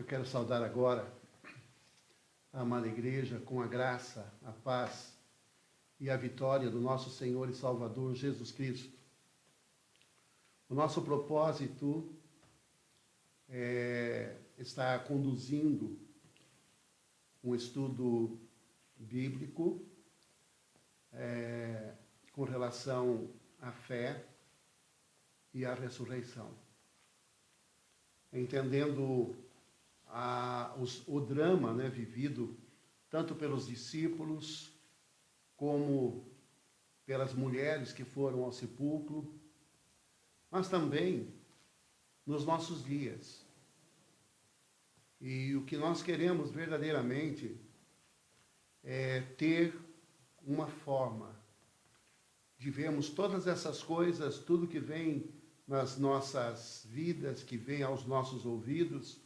Eu quero saudar agora a amada igreja com a graça, a paz e a vitória do nosso Senhor e Salvador Jesus Cristo. O nosso propósito é estar conduzindo um estudo bíblico com relação à fé e à ressurreição. Entendendo o drama vivido tanto pelos discípulos como pelas mulheres que foram ao sepulcro, mas também nos nossos dias. E o que nós queremos verdadeiramente é ter uma forma de vermos todas essas coisas, tudo que vem nas nossas vidas, que vem aos nossos ouvidos,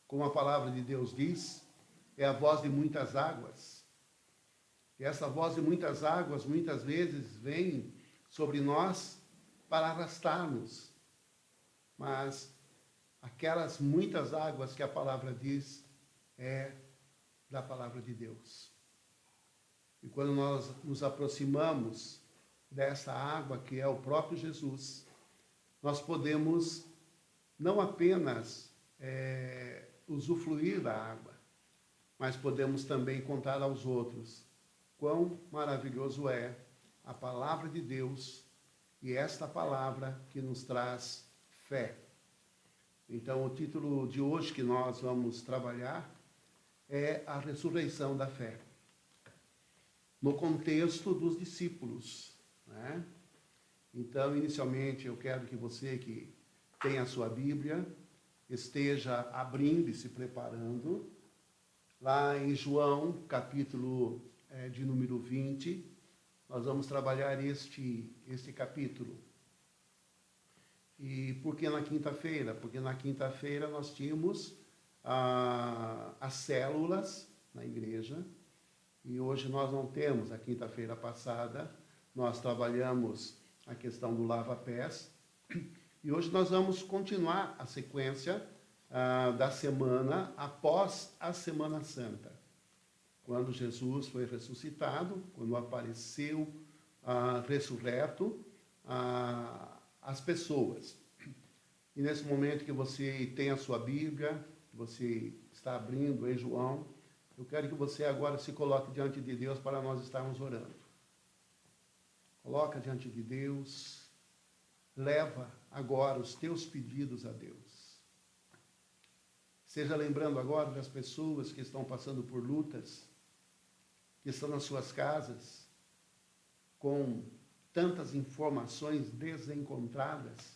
como a palavra de Deus diz, é a voz de muitas águas. E essa voz de muitas águas, muitas vezes, vem sobre nós para arrastar-nos. Mas aquelas muitas águas que a palavra diz é da palavra de Deus. E quando nós nos aproximamos dessa água, que é o próprio Jesus, nós podemos não apenas usufruir da água, mas podemos também contar aos outros quão maravilhoso é a palavra de Deus e esta palavra que nos traz fé. Então, o título de hoje que nós vamos trabalhar é a ressurreição da fé, no contexto dos discípulos, né? Então, inicialmente, eu quero que você que tem a sua Bíblia esteja abrindo e se preparando. Lá em João, capítulo de número 20, nós vamos trabalhar este capítulo. E por que na quinta-feira? Porque na quinta-feira nós tínhamos as células na igreja, e hoje nós não temos. A quinta-feira passada nós trabalhamos a questão do lava-pés, e hoje nós vamos continuar a sequência da semana após a Semana Santa, quando Jesus foi ressuscitado, quando apareceu ressurreto às pessoas. E nesse momento que você tem a sua Bíblia, que você está abrindo em João, eu quero que você agora se coloque diante de Deus para nós estarmos orando. Coloca diante de Deus, leva agora os teus pedidos a Deus. Seja lembrando agora das pessoas que estão passando por lutas, que estão nas suas casas, com tantas informações desencontradas,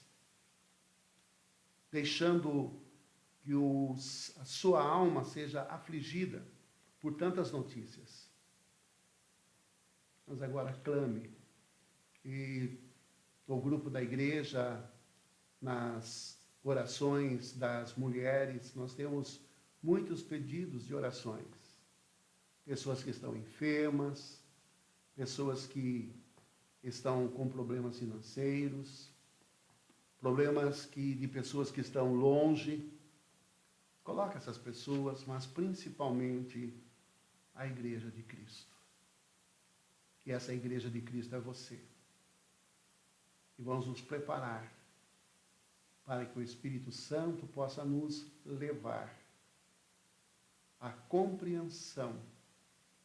deixando que a sua alma seja afligida por tantas notícias. Mas agora clame. E o grupo da igreja, nas orações das mulheres, nós temos muitos pedidos de orações. Pessoas que estão enfermas, pessoas que estão com problemas financeiros, problemas de pessoas que estão longe. Coloca essas pessoas, mas principalmente a igreja de Cristo. E essa igreja de Cristo é você. E vamos nos preparar para que o Espírito Santo possa nos levar à compreensão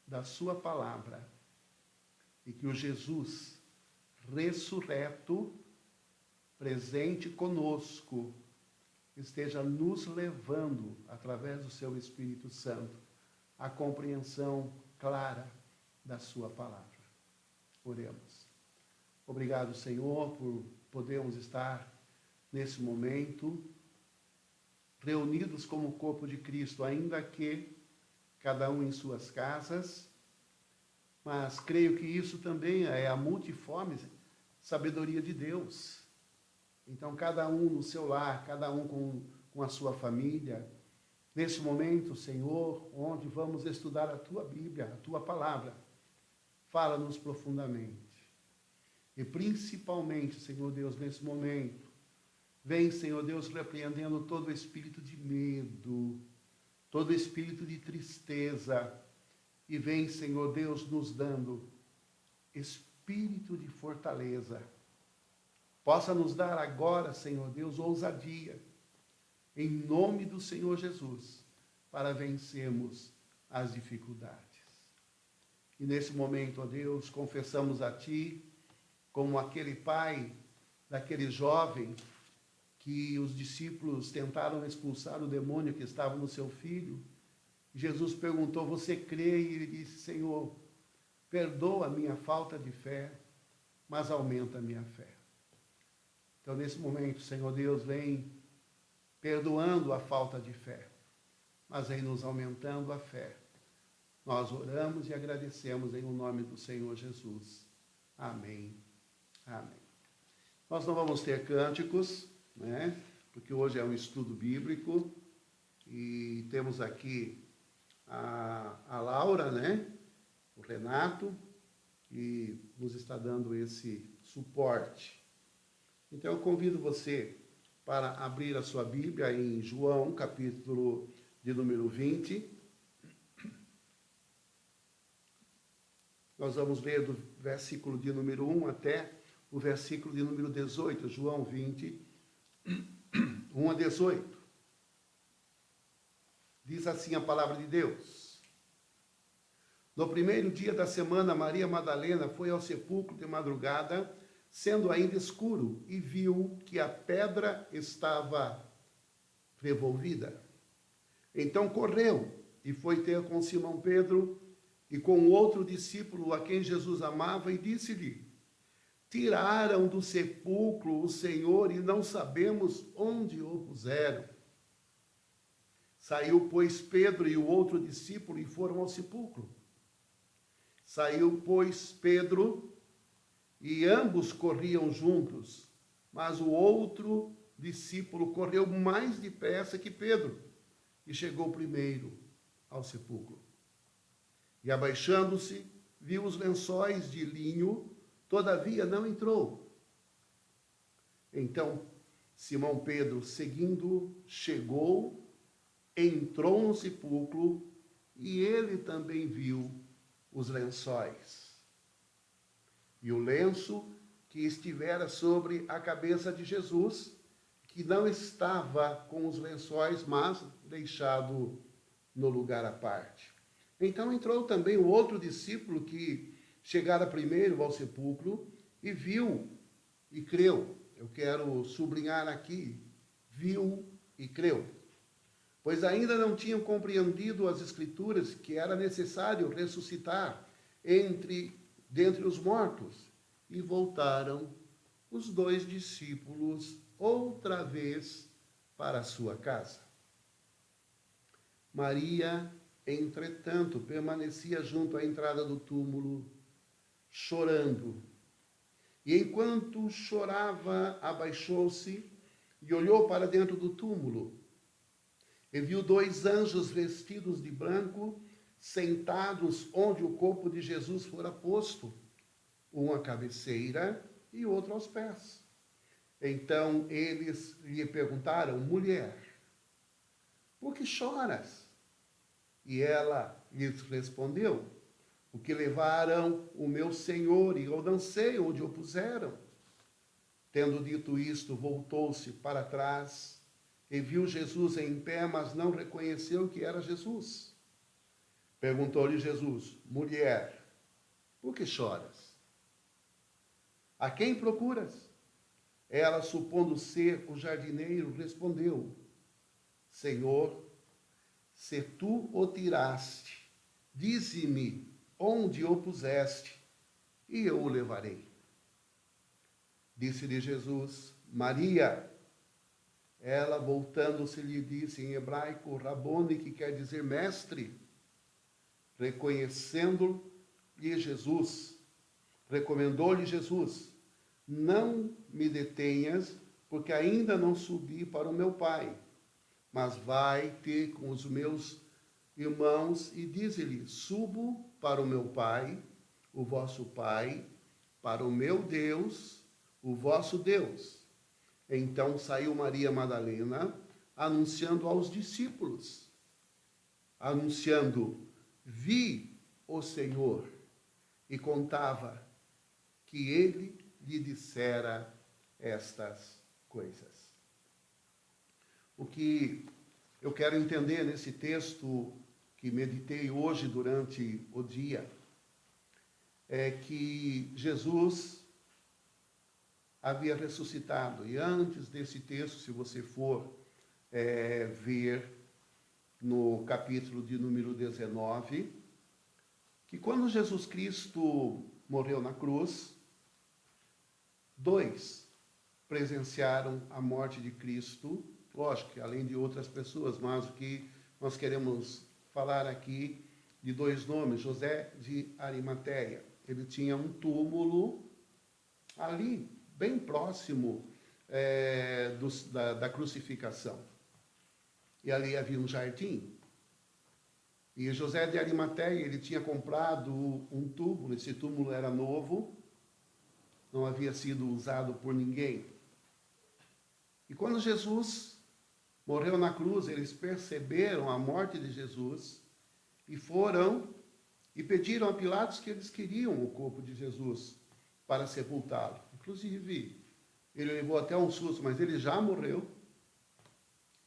da sua palavra, e que o Jesus ressurreto, presente conosco, esteja nos levando, através do seu Espírito Santo, à compreensão clara da sua palavra. Oremos. Obrigado, Senhor, por podermos estar nesse momento reunidos como corpo de Cristo, ainda que cada um em suas casas, mas creio que isso também é a multiforme sabedoria de Deus. Então, cada um no seu lar, cada um com a sua família, nesse momento, Senhor, onde vamos estudar a Tua Bíblia, a Tua Palavra, fala-nos profundamente. E principalmente, Senhor Deus, nesse momento, vem, Senhor Deus, repreendendo todo o espírito de medo, todo espírito de tristeza, e vem, Senhor Deus, nos dando espírito de fortaleza. Possa nos dar agora, Senhor Deus, ousadia, em nome do Senhor Jesus, para vencermos as dificuldades. E nesse momento, ó Deus, confessamos a Ti, como aquele pai daquele jovem que os discípulos tentaram expulsar o demônio que estava no seu filho. Jesus perguntou, você crê? E ele disse, Senhor, perdoa a minha falta de fé, mas aumenta a minha fé. Então, nesse momento, Senhor Deus, vem perdoando a falta de fé, mas vem nos aumentando a fé. Nós oramos e agradecemos em nome do Senhor Jesus. Amém. Amém. Nós não vamos ter cânticos, né? Porque hoje é um estudo bíblico e temos aqui a Laura, né? O Renato, que nos está dando esse suporte. Então eu convido você para abrir a sua Bíblia em João, capítulo de número 20. Nós vamos ler do versículo de número 1 até o versículo de número 18, João 20, 1 a 18. Diz assim a palavra de Deus. No primeiro dia da semana, Maria Madalena foi ao sepulcro de madrugada, sendo ainda escuro, e viu que a pedra estava revolvida. Então correu e foi ter com Simão Pedro e com outro discípulo a quem Jesus amava e disse-lhe, tiraram do sepulcro o Senhor e não sabemos onde o puseram. Saiu, pois, Pedro e o outro discípulo e foram ao sepulcro. Saiu, pois, Pedro e ambos corriam juntos, mas o outro discípulo correu mais depressa que Pedro e chegou primeiro ao sepulcro. E abaixando-se, viu os lençóis de linho, todavia não entrou. Então, Simão Pedro, seguindo, chegou, entrou no sepulcro e ele também viu os lençóis. E o lenço que estivera sobre a cabeça de Jesus, que não estava com os lençóis, mas deixado no lugar à parte. Então entrou também o outro discípulo que chegara primeiro ao sepulcro e viu e creu. Eu quero sublinhar aqui, viu e creu. Pois ainda não tinham compreendido as Escrituras que era necessário ressuscitar dentre os mortos. E voltaram os dois discípulos outra vez para a sua casa. Maria, entretanto, permanecia junto à entrada do túmulo, chorando. E enquanto chorava, abaixou-se e olhou para dentro do túmulo. E viu dois anjos vestidos de branco, sentados onde o corpo de Jesus fora posto, um à cabeceira e outro aos pés. Então eles lhe perguntaram, mulher, por que choras? E ela lhes respondeu, porque levaram o meu Senhor e eu não sei onde o puseram. Tendo dito isto, voltou-se para trás e viu Jesus em pé, mas não reconheceu que era Jesus. Perguntou-lhe Jesus, mulher, por que choras? A quem procuras? Ela, supondo ser o jardineiro, respondeu, Senhor, se tu o tiraste, dize-me onde o puseste, e eu o levarei. Disse-lhe Jesus, Maria. Ela, voltando-se, lhe disse em hebraico, Rabone, que quer dizer mestre. Reconhecendo-lhe Jesus, recomendou-lhe Jesus, não me detenhas, porque ainda não subi para o meu Pai, mas vai ter com os meus irmãos e dize-lhe, subo para o meu Pai, o vosso Pai, para o meu Deus, o vosso Deus. Então saiu Maria Madalena, anunciando aos discípulos, anunciando: vi o Senhor, e contava que ele lhe dissera estas coisas. O que eu quero entender nesse texto que meditei hoje durante o dia é que Jesus havia ressuscitado. E antes desse texto, se você for ver no capítulo de número 19, que quando Jesus Cristo morreu na cruz, 2 presenciaram a morte de Cristo, lógico que além de outras pessoas, mas o que nós queremos falar aqui de 2 nomes: José de Arimateia. Ele tinha um túmulo ali, bem próximo da crucificação. E ali havia um jardim. E José de Arimateia, ele tinha comprado um túmulo, esse túmulo era novo, não havia sido usado por ninguém. E quando Jesus morreu na cruz, eles perceberam a morte de Jesus e foram e pediram a Pilatos que eles queriam o corpo de Jesus para sepultá-lo. Inclusive, ele levou até um susto, mas ele já morreu,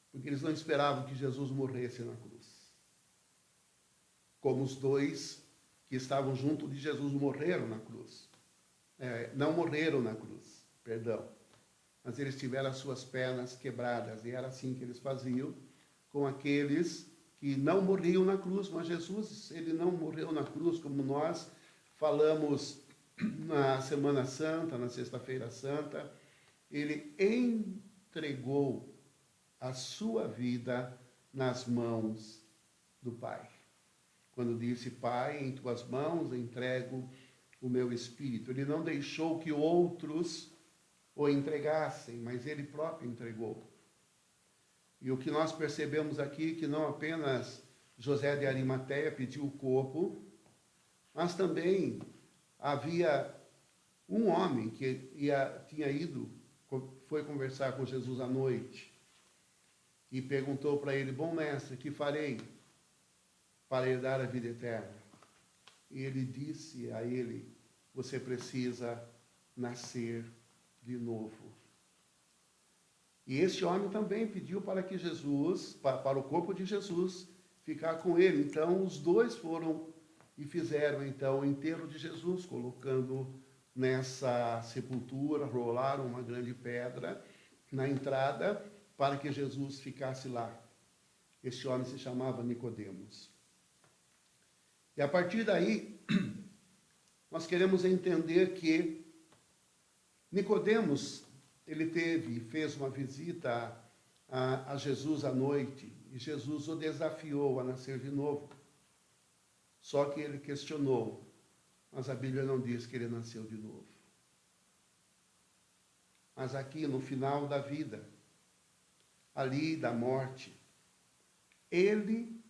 porque eles não esperavam que Jesus morresse na cruz. Como os 2 que estavam junto de Jesus morreram na cruz. Não morreram na cruz, perdão. Mas eles tiveram as suas pernas quebradas, e era assim que eles faziam com aqueles que não morriam na cruz. Mas Jesus, ele não morreu na cruz, como nós falamos na Semana Santa, na Sexta-feira Santa. Ele entregou a sua vida nas mãos do Pai. Quando disse: Pai, em tuas mãos entrego o meu espírito. Ele não deixou que outros o entregassem, mas ele próprio entregou. E o que nós percebemos aqui, que não apenas José de Arimateia pediu o corpo, mas também havia um homem que foi conversar com Jesus à noite e perguntou para ele: bom mestre, que farei para herdar a vida eterna? E ele disse a ele: você precisa nascer de novo. E esse homem também pediu para que Jesus, para o corpo de Jesus, ficar com ele. Então, os 2 foram e fizeram, então, o enterro de Jesus, colocando nessa sepultura, rolaram uma grande pedra na entrada para que Jesus ficasse lá. Esse homem se chamava Nicodemos. E a partir daí, nós queremos entender que Nicodemos, ele fez uma visita a Jesus à noite, e Jesus o desafiou a nascer de novo. Só que ele questionou, mas a Bíblia não diz que ele nasceu de novo. Mas aqui, no final da vida, ali da morte, ele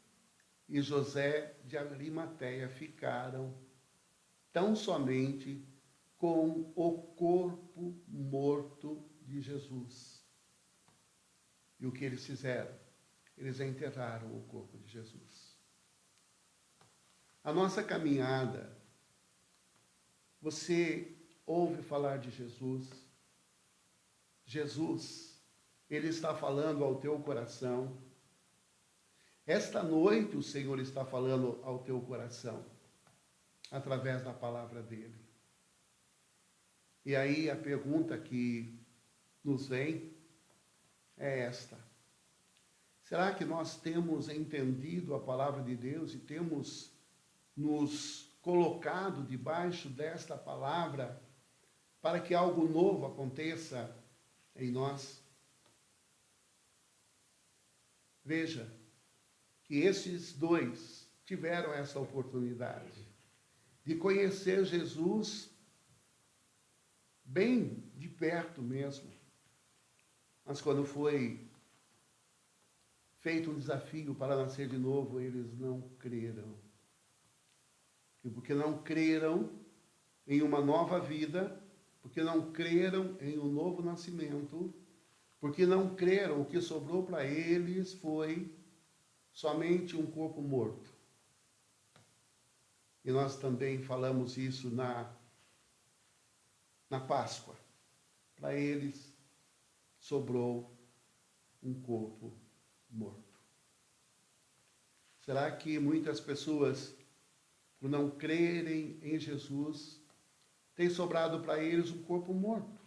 e José de Arimateia ficaram tão somente com o corpo morto de Jesus. E o que eles fizeram? Eles enterraram o corpo de Jesus. A nossa caminhada, você ouve falar de Jesus? Jesus, ele está falando ao teu coração. Esta noite o Senhor está falando ao teu coração, através da palavra dele. E aí a pergunta que nos vem é esta: será que nós temos entendido a palavra de Deus e temos nos colocado debaixo desta palavra para que algo novo aconteça em nós? Veja que esses 2 tiveram essa oportunidade de conhecer Jesus bem de perto mesmo. Mas quando foi feito um desafio para nascer de novo, eles não creram. E porque não creram em uma nova vida, porque não creram em um novo nascimento, porque não creram, o que sobrou para eles foi somente um corpo morto. E nós também falamos isso na Páscoa. Para eles, sobrou um corpo morto. Será que muitas pessoas, por não crerem em Jesus, tem sobrado para eles um corpo morto?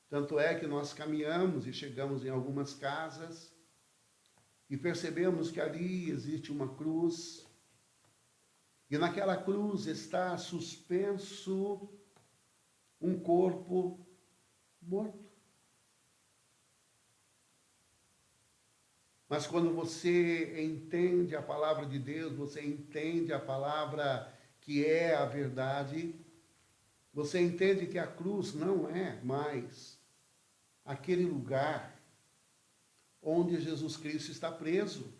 Tanto é que nós caminhamos e chegamos em algumas casas e percebemos que ali existe uma cruz, e naquela cruz está suspenso um corpo morto. Mas quando você entende a palavra de Deus, você entende a palavra que é a verdade, você entende que a cruz não é mais aquele lugar onde Jesus Cristo está preso,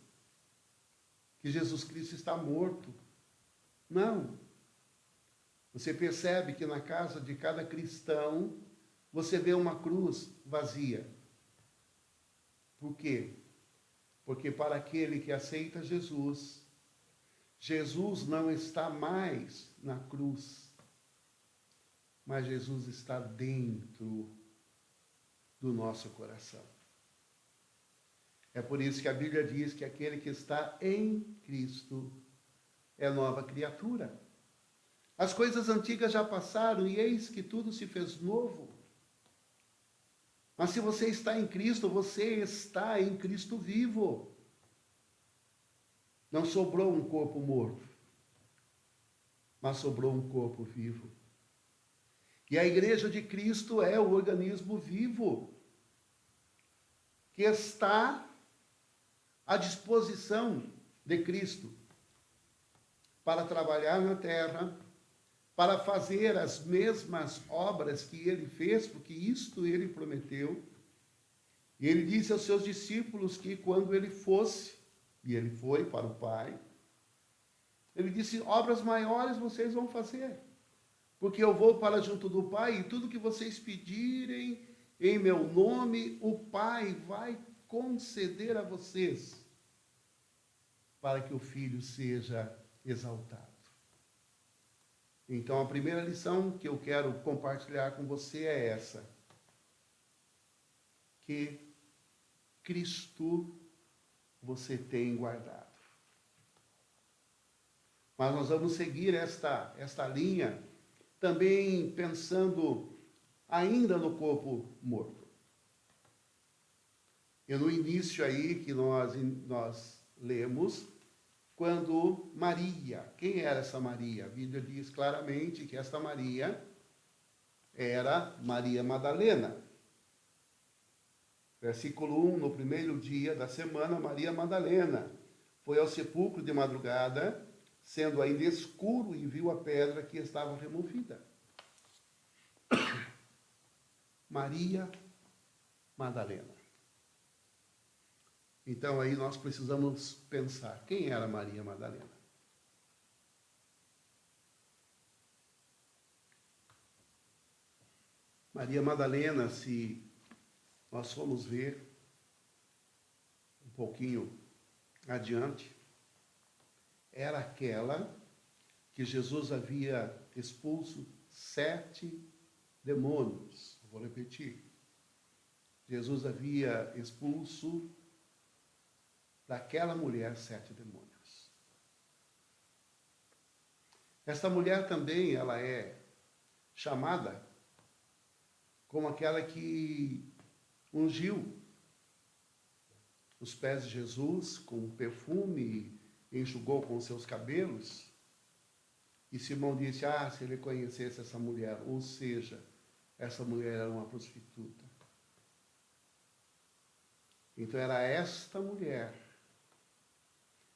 que Jesus Cristo está morto. Não. Você percebe que na casa de cada cristão, você vê uma cruz vazia. Por quê? Porque para aquele que aceita Jesus, Jesus não está mais na cruz, mas Jesus está dentro do nosso coração. É por isso que a Bíblia diz que aquele que está em Cristo é nova criatura. As coisas antigas já passaram e eis que tudo se fez novo. Mas se você está em Cristo, você está em Cristo vivo. Não sobrou um corpo morto, mas sobrou um corpo vivo. E a igreja de Cristo é o organismo vivo, que está à disposição de Cristo para trabalhar na terra, para fazer as mesmas obras que ele fez, porque isto ele prometeu. E ele disse aos seus discípulos que quando ele fosse, e ele foi para o Pai, ele disse: obras maiores vocês vão fazer, porque eu vou para junto do Pai, e tudo que vocês pedirem em meu nome, o Pai vai conceder a vocês, para que o Filho seja exaltado. Então, a primeira lição que eu quero compartilhar com você é essa: que Cristo você tem guardado. Mas nós vamos seguir esta linha também pensando ainda no corpo morto. E no início aí que nós lemos, quando Maria, quem era essa Maria? A Bíblia diz claramente que esta Maria era Maria Madalena. Versículo 1, no primeiro dia da semana, Maria Madalena foi ao sepulcro de madrugada, sendo ainda escuro, e viu a pedra que estava removida. Maria Madalena. Então aí nós precisamos pensar, quem era Maria Madalena? Maria Madalena, se nós formos ver um pouquinho adiante, era aquela que Jesus havia expulso 7 demônios. Vou repetir. Jesus havia expulso daquela mulher 7 demônios. Esta mulher também, ela é chamada como aquela que ungiu os pés de Jesus com perfume e enxugou com seus cabelos. E Simão disse: se ele conhecesse essa mulher, ou seja, essa mulher era uma prostituta. Então era esta mulher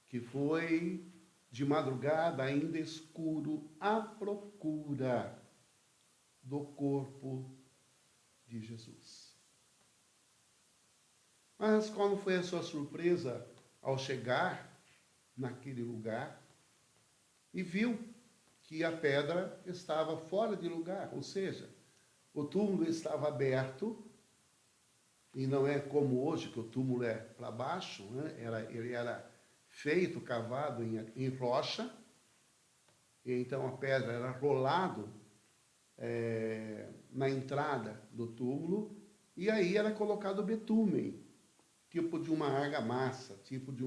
que foi de madrugada, ainda escuro, à procura do corpo de Jesus. Mas qual foi a sua surpresa ao chegar naquele lugar e viu que a pedra estava fora de lugar, ou seja, o túmulo estava aberto e não é como hoje, que o túmulo é para baixo, né? Ele era feito, cavado em rocha, e então a pedra era rolado na entrada do túmulo, e aí era colocado betume, tipo de uma argamassa, tipo de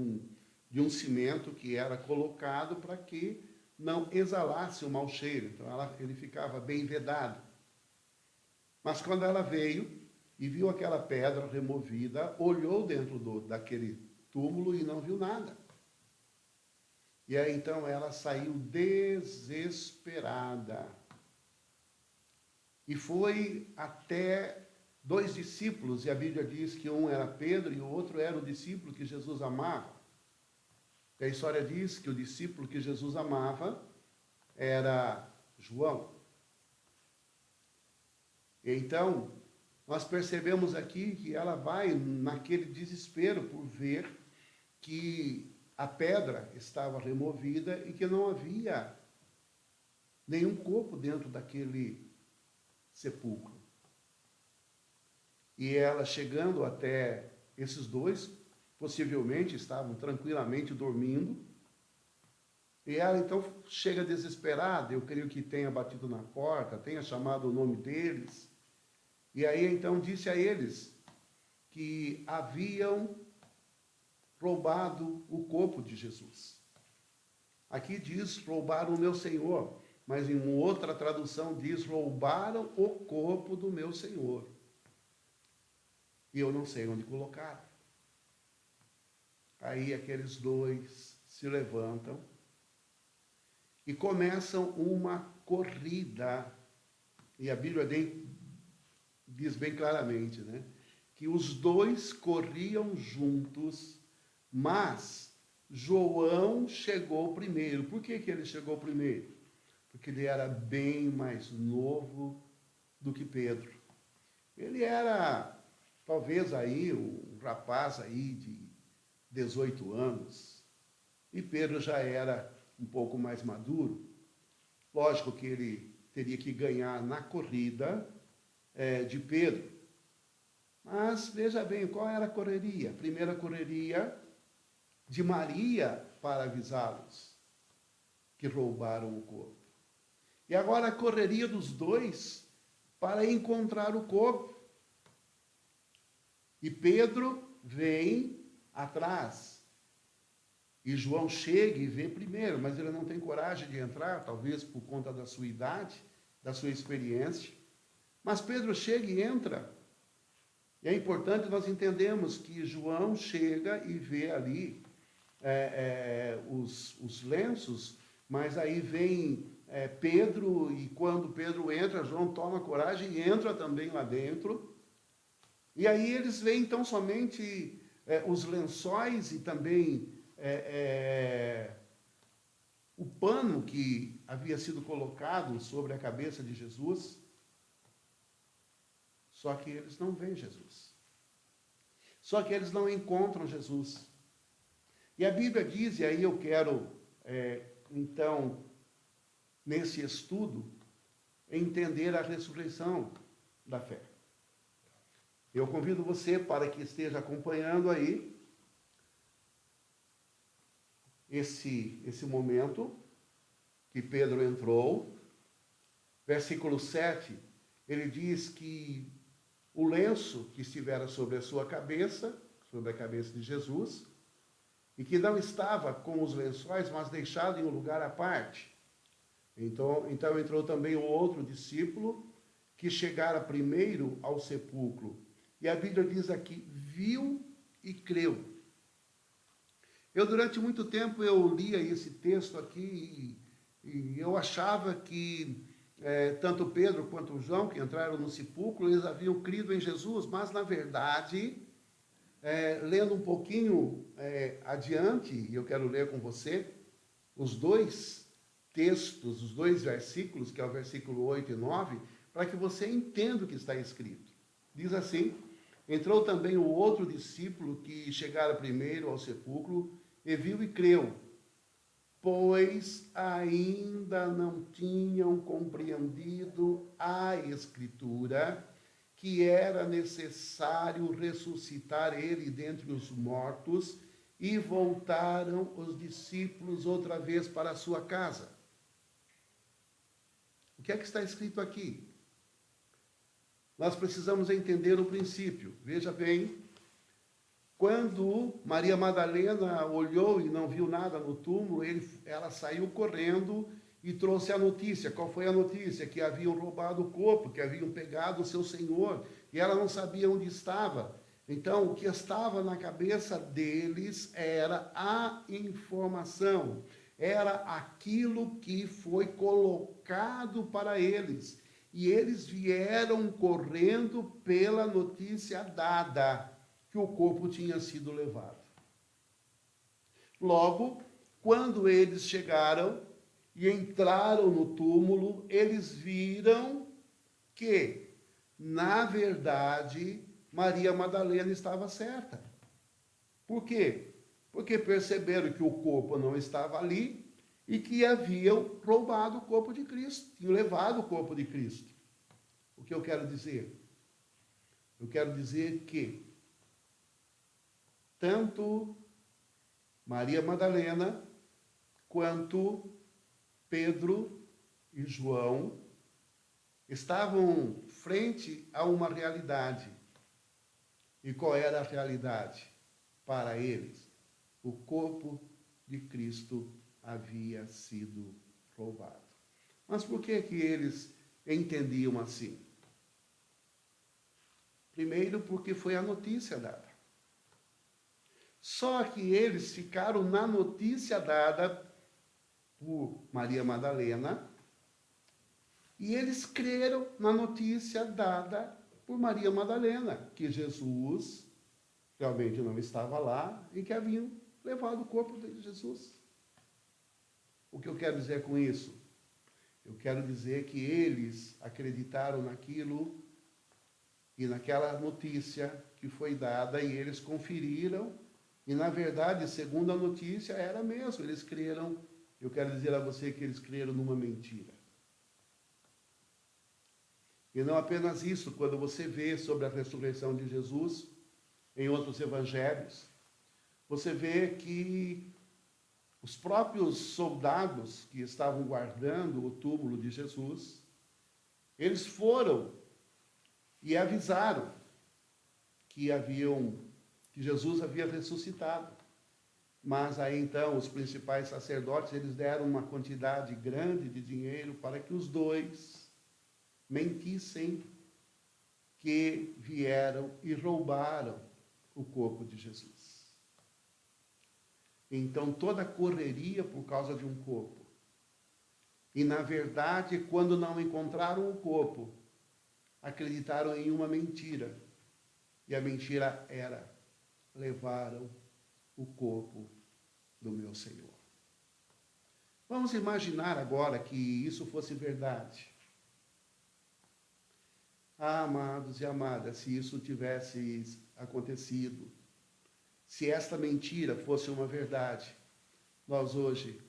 um cimento que era colocado para que não exalasse o mau cheiro. Então ele ficava bem vedado. Mas quando ela veio e viu aquela pedra removida, olhou dentro daquele túmulo e não viu nada. E aí então ela saiu desesperada. E foi até 2 discípulos, e a Bíblia diz que um era Pedro e o outro era o discípulo que Jesus amava. E a história diz que o discípulo que Jesus amava era João. E então, nós percebemos aqui que ela vai naquele desespero por ver que a pedra estava removida e que não havia nenhum corpo dentro daquele sepulcro. E ela, chegando até esses dois, possivelmente estavam tranquilamente dormindo, e ela então chega desesperada, eu creio que tenha batido na porta, tenha chamado o nome deles, e aí então disse a eles que haviam roubado o corpo de Jesus. Aqui diz, roubaram o meu Senhor, mas em outra tradução diz, roubaram o corpo do meu Senhor. E eu não sei onde colocaram. Aí aqueles dois se levantam e começam uma corrida. E a Bíblia diz bem claramente, né? Que os dois corriam juntos, mas João chegou primeiro. Por que ele chegou primeiro? Porque ele era bem mais novo do que Pedro. Ele era, talvez aí, um rapaz aí de 18 anos. E Pedro já era um pouco mais maduro. Lógico que ele teria que ganhar na corrida de Pedro. Mas veja bem, qual era a correria? A primeira correria de Maria para avisá-los que roubaram o corpo. E agora a correria dos dois para encontrar o corpo. E Pedro vem atrás. E João chega e vê primeiro, mas ele não tem coragem de entrar, talvez por conta da sua idade, da sua experiência. Mas Pedro chega e entra. E é importante nós entendermos que João chega e vê ali os lenços, mas aí vem Pedro, e quando Pedro entra, João toma coragem e entra também lá dentro. E aí eles veem então somente os lençóis e também o pano que havia sido colocado sobre a cabeça de Jesus. Só que eles não veem Jesus. Só que eles não encontram Jesus. E a Bíblia diz, e aí eu quero, então, nesse estudo, entender a ressurreição da fé. Eu convido você para que esteja acompanhando aí esse momento que Pedro entrou. Versículo 7, ele diz que o lenço que estivera sobre a sua cabeça, sobre a cabeça de Jesus, e que não estava com os lençóis, mas deixado em um lugar à parte. Então entrou também o outro discípulo, que chegara primeiro ao sepulcro. E a Bíblia diz aqui, viu e creu. Eu, durante muito tempo, eu lia esse texto aqui e eu achava que tanto Pedro quanto João, que entraram no sepulcro, eles haviam crido em Jesus, mas, na verdade, lendo um pouquinho adiante, e eu quero ler com você, os dois textos, os dois versículos, que é o versículo 8 e 9, para que você entenda o que está escrito. Diz assim, entrou também o outro discípulo que chegara primeiro ao sepulcro, e viu e creu, pois ainda não tinham compreendido a Escritura, que era necessário ressuscitar ele dentre os mortos, e voltaram os discípulos outra vez para a sua casa. O que é que está escrito aqui? Nós precisamos entender o princípio. Veja bem, quando Maria Madalena olhou e não viu nada no túmulo, ela saiu correndo e trouxe a notícia. Qual foi a notícia? Que haviam roubado o corpo, que haviam pegado o seu Senhor, e ela não sabia onde estava. Então, o que estava na cabeça deles era a informação, era aquilo que foi colocado para eles. E eles vieram correndo pela notícia dada, que o corpo tinha sido levado. Logo, quando eles chegaram e entraram no túmulo, eles viram que, na verdade, Maria Madalena estava certa. Por quê? Porque perceberam que o corpo não estava ali e que haviam roubado o corpo de Cristo, tinham levado o corpo de Cristo. O que eu quero dizer? Eu quero dizer que tanto Maria Madalena quanto Pedro e João estavam frente a uma realidade. E qual era a realidade? Para eles, o corpo de Cristo havia sido roubado. Mas por que eles entendiam assim? Primeiro, porque foi a notícia dada. Só que eles ficaram na notícia dada por Maria Madalena e eles creram na notícia dada por Maria Madalena, que Jesus realmente não estava lá e que haviam levado o corpo de Jesus. O que eu quero dizer com isso? Eu quero dizer que eles acreditaram naquilo e naquela notícia que foi dada e eles conferiram e, na verdade, segundo a notícia, era mesmo, eles creram. Eu quero dizer a você que eles creram numa mentira. E não apenas isso, quando você vê sobre a ressurreição de Jesus, em outros evangelhos, você vê que os próprios soldados que estavam guardando o túmulo de Jesus, eles foram e avisaram que Jesus havia ressuscitado. Mas aí então os principais sacerdotes, eles deram uma quantidade grande de dinheiro para que os dois mentissem que vieram e roubaram o corpo de Jesus. Então, toda a correria por causa de um corpo. E, na verdade, quando não encontraram o corpo, acreditaram em uma mentira. E a mentira era: levaram o corpo do meu Senhor. Vamos imaginar agora que isso fosse verdade. Ah, amados e amadas, se isso tivesse acontecido, se esta mentira fosse uma verdade, nós hoje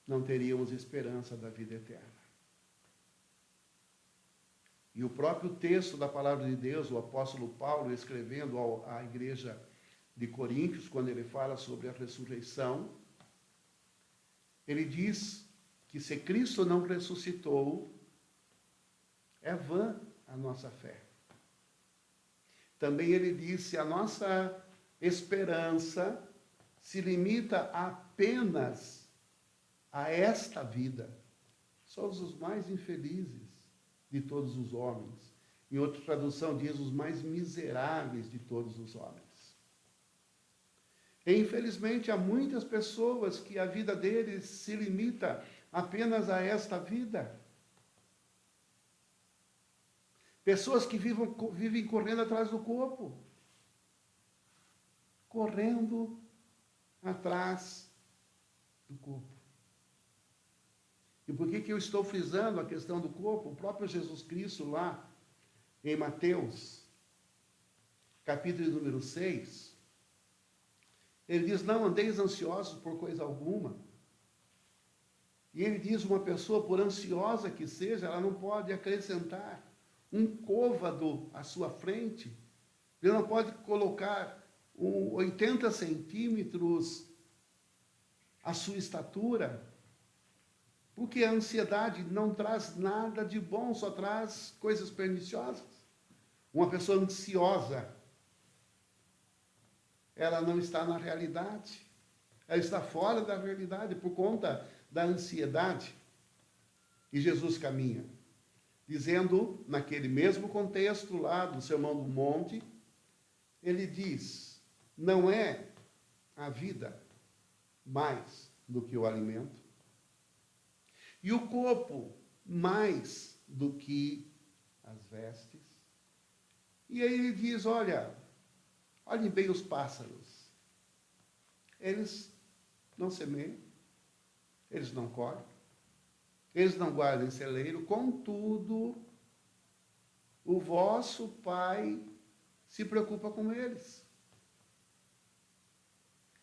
não teríamos esperança da vida eterna. E o próprio texto da palavra de Deus, o apóstolo Paulo escrevendo à igreja de Coríntios, quando ele fala sobre a ressurreição, ele diz que se Cristo não ressuscitou, é vã a nossa fé. Também ele disse: a nossa esperança se limita apenas a esta vida. Somos os mais infelizes de todos os homens. Em outra tradução diz: os mais miseráveis de todos os homens. E, infelizmente, há muitas pessoas que a vida deles se limita apenas a esta vida. Pessoas que vivem correndo atrás do corpo. Correndo atrás do corpo. E por que eu estou frisando a questão do corpo? O próprio Jesus Cristo lá, em Mateus, capítulo número 6, ele diz: não andeis ansiosos por coisa alguma. E ele diz: uma pessoa, por ansiosa que seja, ela não pode acrescentar um côvado à sua frente, ele não pode colocar 80 centímetros a sua estatura, porque a ansiedade não traz nada de bom, só traz coisas perniciosas. Uma pessoa ansiosa, ela não está na realidade, ela está fora da realidade por conta da ansiedade. E Jesus caminha, dizendo, naquele mesmo contexto lá do Sermão do Monte, ele diz, não é a vida mais do que o alimento, e o corpo mais do que as vestes. E aí ele diz, olhem bem os pássaros. Eles não semeiam, eles não colhem, eles não guardam em celeiro, contudo, o vosso Pai se preocupa com eles.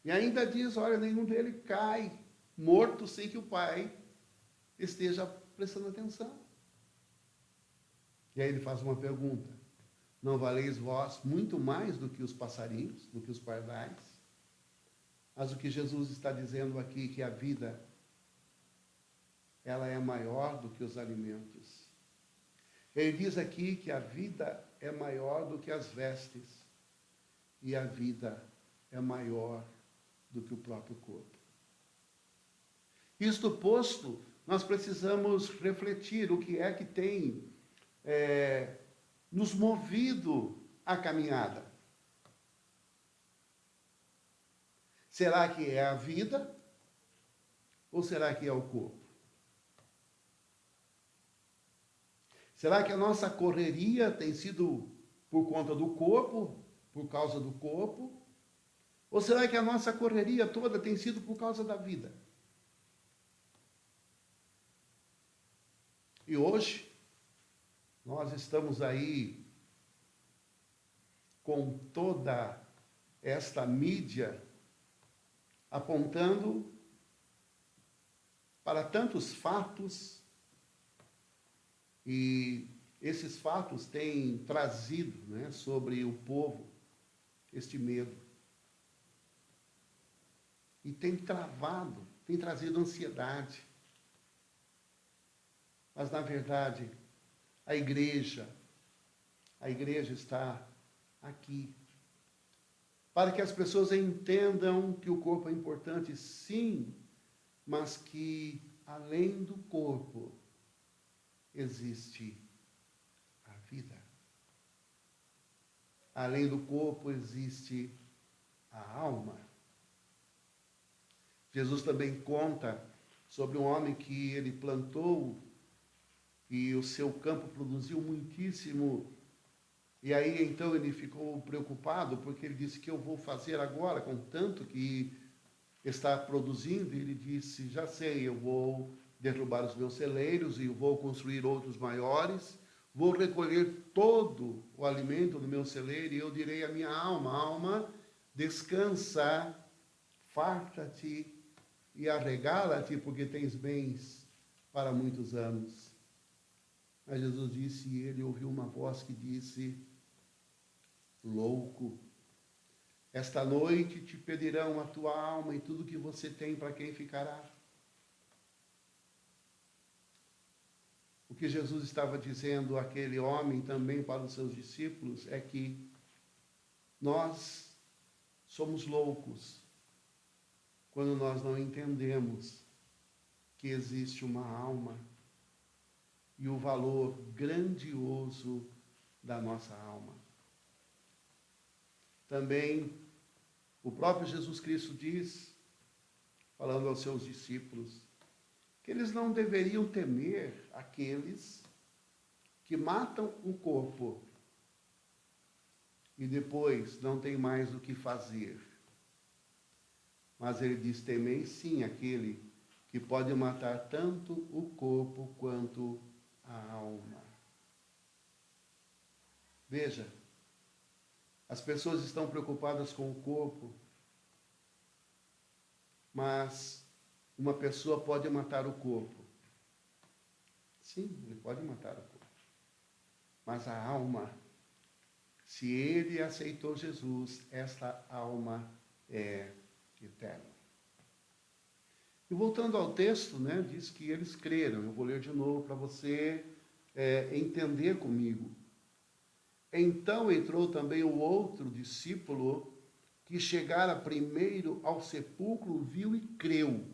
E ainda diz, nenhum deles cai morto sem que o Pai esteja prestando atenção. E aí ele faz uma pergunta, não valeis vós muito mais do que os passarinhos, do que os pardais? Mas o que Jesus está dizendo aqui, que a vida, ela é maior do que os alimentos. Ele diz aqui que a vida é maior do que as vestes, e a vida é maior do que o próprio corpo. Isto posto, nós precisamos refletir o que é que tem nos movido à caminhada. Será que é a vida ou será que é o corpo? Será que a nossa correria tem sido por conta do corpo, por causa do corpo? Ou será que a nossa correria toda tem sido por causa da vida? E hoje, nós estamos aí com toda esta mídia apontando para tantos fatos, e esses fatos têm trazido, sobre o povo este medo. E tem trazido ansiedade. Mas, na verdade, a igreja está aqui para que as pessoas entendam que o corpo é importante, sim, mas que, além do corpo, existe a vida. Além do corpo, existe a alma. Jesus também conta sobre um homem que ele plantou e o seu campo produziu muitíssimo. E aí, então, ele ficou preocupado, porque ele disse, que eu vou fazer agora com tanto que está produzindo? E ele disse, já sei, eu vou derrubar os meus celeiros e vou construir outros maiores, vou recolher todo o alimento do meu celeiro, e eu direi à minha alma, alma, descansa, farta-te e arregala-te, porque tens bens para muitos anos. Mas Jesus disse, e ele ouviu uma voz que disse, louco, esta noite te pedirão a tua alma e tudo que você tem, para quem ficará? O que Jesus estava dizendo àquele homem, também para os seus discípulos, é que nós somos loucos quando nós não entendemos que existe uma alma e o valor grandioso da nossa alma. Também o próprio Jesus Cristo diz, falando aos seus discípulos, que eles não deveriam temer aqueles que matam o corpo e depois não tem mais o que fazer. Mas ele diz, temei sim aquele que pode matar tanto o corpo quanto a alma. Veja, as pessoas estão preocupadas com o corpo, mas uma pessoa pode matar o corpo. Sim, ele pode matar o corpo. Mas a alma, se ele aceitou Jesus, esta alma é eterna. E voltando ao texto, né, diz que eles creram. Eu vou ler de novo para você entender comigo. Então entrou também o outro discípulo, que chegara primeiro ao sepulcro, viu e creu,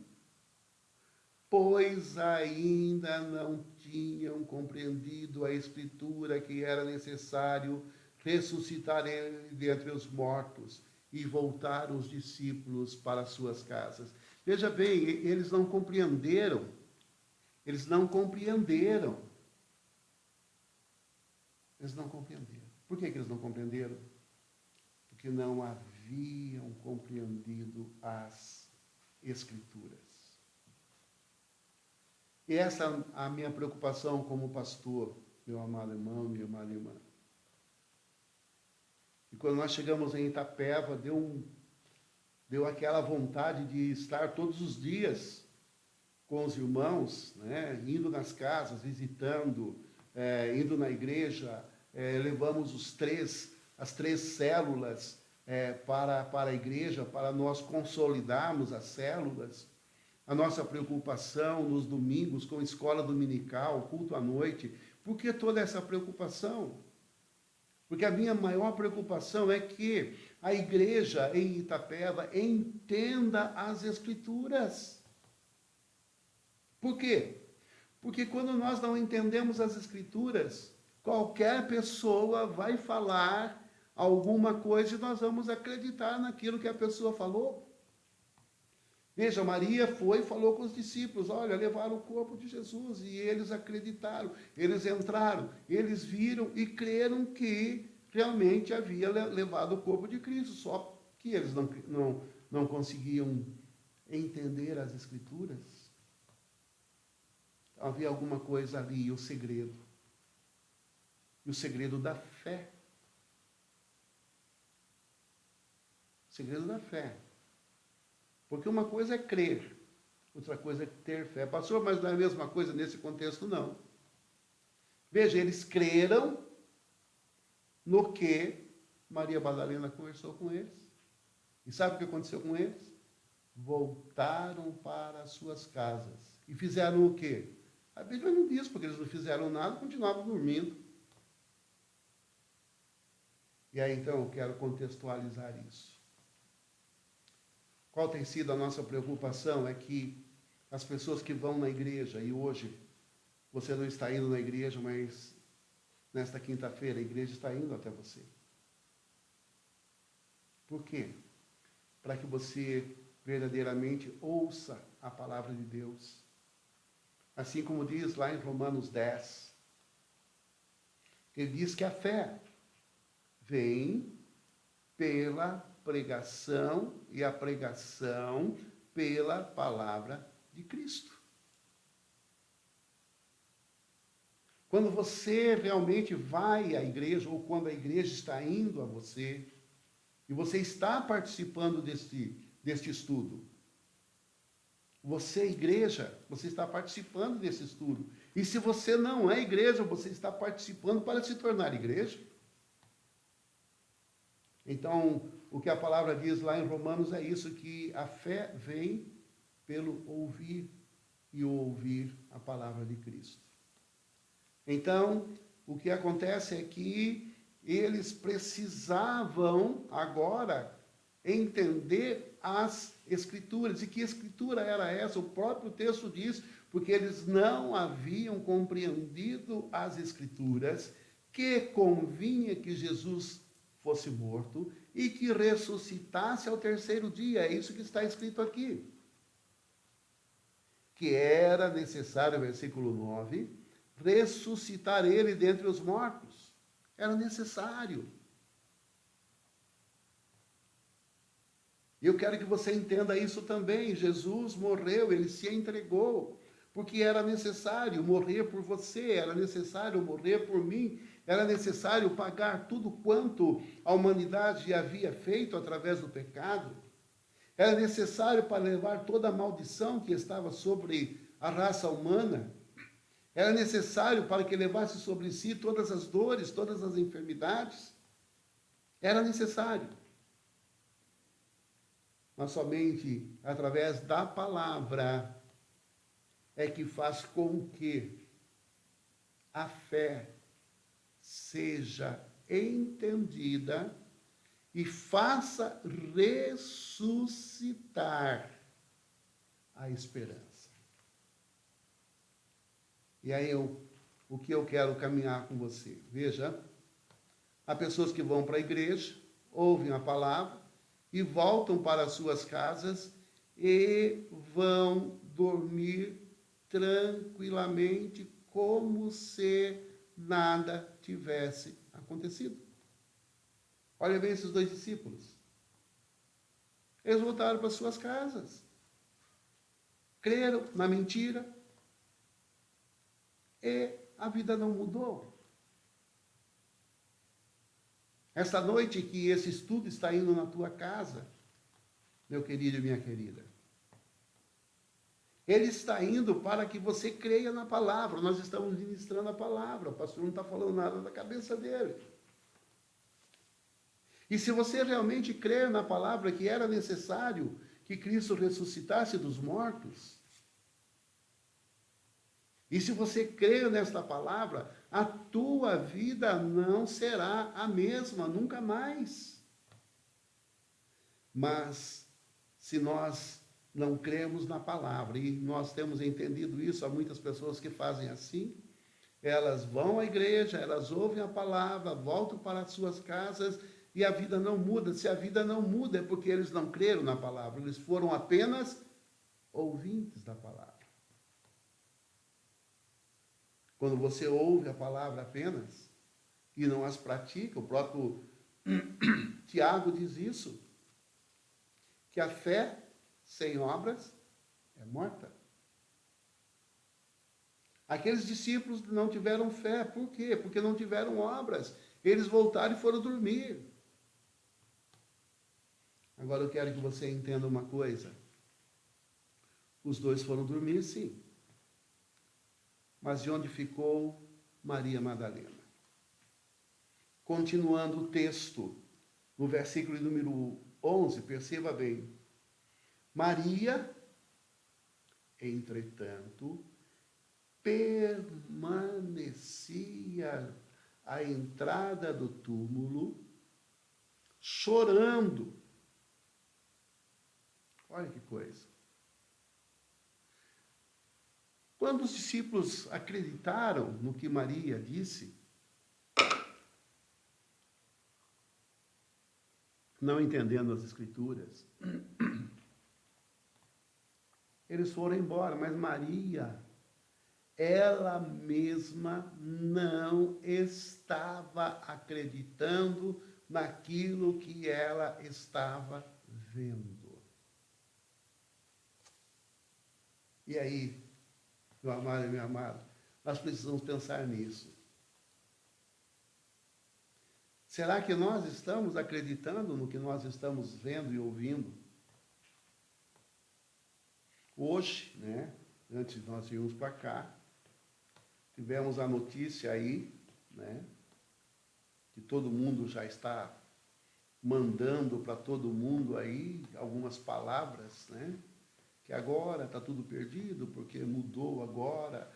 pois ainda não tinham compreendido a Escritura, que era necessário ressuscitar ele dentre os mortos, e voltar os discípulos para suas casas. Veja bem, eles não compreenderam. Eles não compreenderam. Eles não compreenderam. Por que eles não compreenderam? Porque não haviam compreendido as Escrituras. E essa é a minha preocupação como pastor, meu amado irmão, minha amada irmã. E quando nós chegamos em Itapeva, deu aquela vontade de estar todos os dias com os irmãos, né, indo nas casas, visitando, indo na igreja, levamos as três células para a igreja, para nós consolidarmos as células. A nossa preocupação nos domingos com escola dominical, culto à noite. Por que toda essa preocupação? Porque a minha maior preocupação é que a igreja em Itapeva entenda as Escrituras. Por quê? Porque quando nós não entendemos as Escrituras, qualquer pessoa vai falar alguma coisa e nós vamos acreditar naquilo que a pessoa falou. Veja, Maria foi e falou com os discípulos, olha, levaram o corpo de Jesus, e eles acreditaram, eles entraram, eles viram e creram que realmente havia levado o corpo de Cristo, só que eles não conseguiam entender as Escrituras. Então, havia alguma coisa ali, o segredo da fé. O segredo da fé. Porque uma coisa é crer, outra coisa é ter fé. Pastor, mas não é a mesma coisa nesse contexto, não. Veja, eles creram no que Maria Madalena conversou com eles. E sabe o que aconteceu com eles? Voltaram para as suas casas. E fizeram o quê? A Bíblia não diz, porque eles não fizeram nada, continuavam dormindo. E aí, então, eu quero contextualizar isso. Qual tem sido a nossa preocupação? É que as pessoas que vão na igreja, e hoje você não está indo na igreja, mas nesta quinta-feira a igreja está indo até você. Por quê? Para que você verdadeiramente ouça a palavra de Deus. Assim como diz lá em Romanos 10, ele diz que a fé vem pela pregação e a pregação pela palavra de Cristo. Quando você realmente vai à igreja, ou quando a igreja está indo a você, e você está participando deste estudo, você, igreja, você está participando desse estudo. E se você não é igreja, você está participando para se tornar igreja. Então, o que a palavra diz lá em Romanos é isso, que a fé vem pelo ouvir e ouvir a palavra de Cristo. Então, o que acontece é que eles precisavam agora entender as Escrituras. E que Escritura era essa? O próprio texto diz, porque eles não haviam compreendido as Escrituras, que convinha que Jesus fosse morto e que ressuscitasse ao terceiro dia. É isso que está escrito aqui. Que era necessário, versículo 9, ressuscitar ele dentre os mortos. Era necessário. E eu quero que você entenda isso também. Jesus morreu, ele se entregou, porque era necessário morrer por você, era necessário morrer por mim, era necessário pagar tudo quanto a humanidade havia feito através do pecado. Era necessário para levar toda a maldição que estava sobre a raça humana. Era necessário para que levasse sobre si todas as dores, todas as enfermidades. Era necessário. Mas somente através da palavra é que faz com que a fé seja entendida e faça ressuscitar a esperança. E aí o que eu quero caminhar com você? Veja, há pessoas que vão para a igreja, ouvem a palavra e voltam para as suas casas e vão dormir tranquilamente, como se nada tivesse acontecido. Olha bem esses dois discípulos. Eles voltaram para suas casas. Creram na mentira. E a vida não mudou. Esta noite que esse estudo está indo na tua casa, meu querido e minha querida, ele está indo para que você creia na palavra. Nós estamos ministrando a palavra. O pastor não está falando nada da cabeça dele. E se você realmente crer na palavra que era necessário que Cristo ressuscitasse dos mortos, e se você crer nesta palavra, a tua vida não será a mesma, nunca mais. Mas, se nós não cremos na palavra, e nós temos entendido isso, há muitas pessoas que fazem assim, elas vão à igreja, elas ouvem a palavra, voltam para as suas casas, e a vida não muda. Se a vida não muda, é porque eles não creram na palavra, eles foram apenas ouvintes da palavra. Quando você ouve a palavra apenas e não as pratica, o próprio Tiago diz isso, que a fé sem obras é morta. Aqueles discípulos não tiveram fé, por quê? Porque não tiveram obras. Eles voltaram e foram dormir. Agora eu quero que você entenda uma coisa. Os dois foram dormir, sim. Mas de onde ficou Maria Madalena? Continuando o texto, no versículo número 11, perceba bem. Maria, entretanto, permanecia à entrada do túmulo, chorando. Olha que coisa. Quando os discípulos acreditaram no que Maria disse, não entendendo as Escrituras, eles foram embora, mas Maria, ela mesma não estava acreditando naquilo que ela estava vendo. E aí, meu amado e minha amada, nós precisamos pensar nisso. Será que nós estamos acreditando no que nós estamos vendo e ouvindo? Hoje, antes de nós irmos para cá, tivemos a notícia aí, que todo mundo já está mandando para todo mundo aí algumas palavras, que agora está tudo perdido, porque mudou agora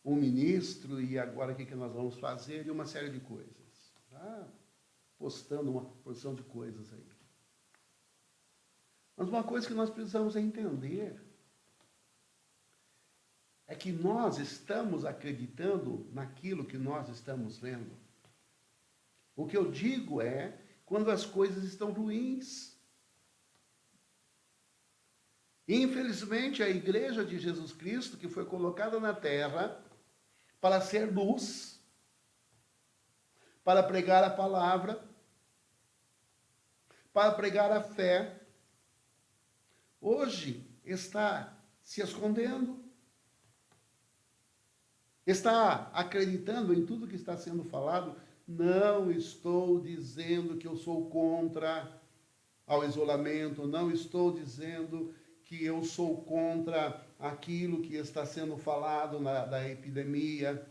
o ministro, e agora o que nós vamos fazer, e uma série de coisas. Postando uma porção de coisas aí. Mas uma coisa que nós precisamos entender é que nós estamos acreditando naquilo que nós estamos vendo. O que eu digo é, quando as coisas estão ruins. Infelizmente, a igreja de Jesus Cristo, que foi colocada na terra para ser luz, para pregar a palavra, para pregar a fé, hoje está se escondendo, está acreditando em tudo que está sendo falado. Não estou dizendo que eu sou contra ao isolamento, não estou dizendo que eu sou contra aquilo que está sendo falado da epidemia.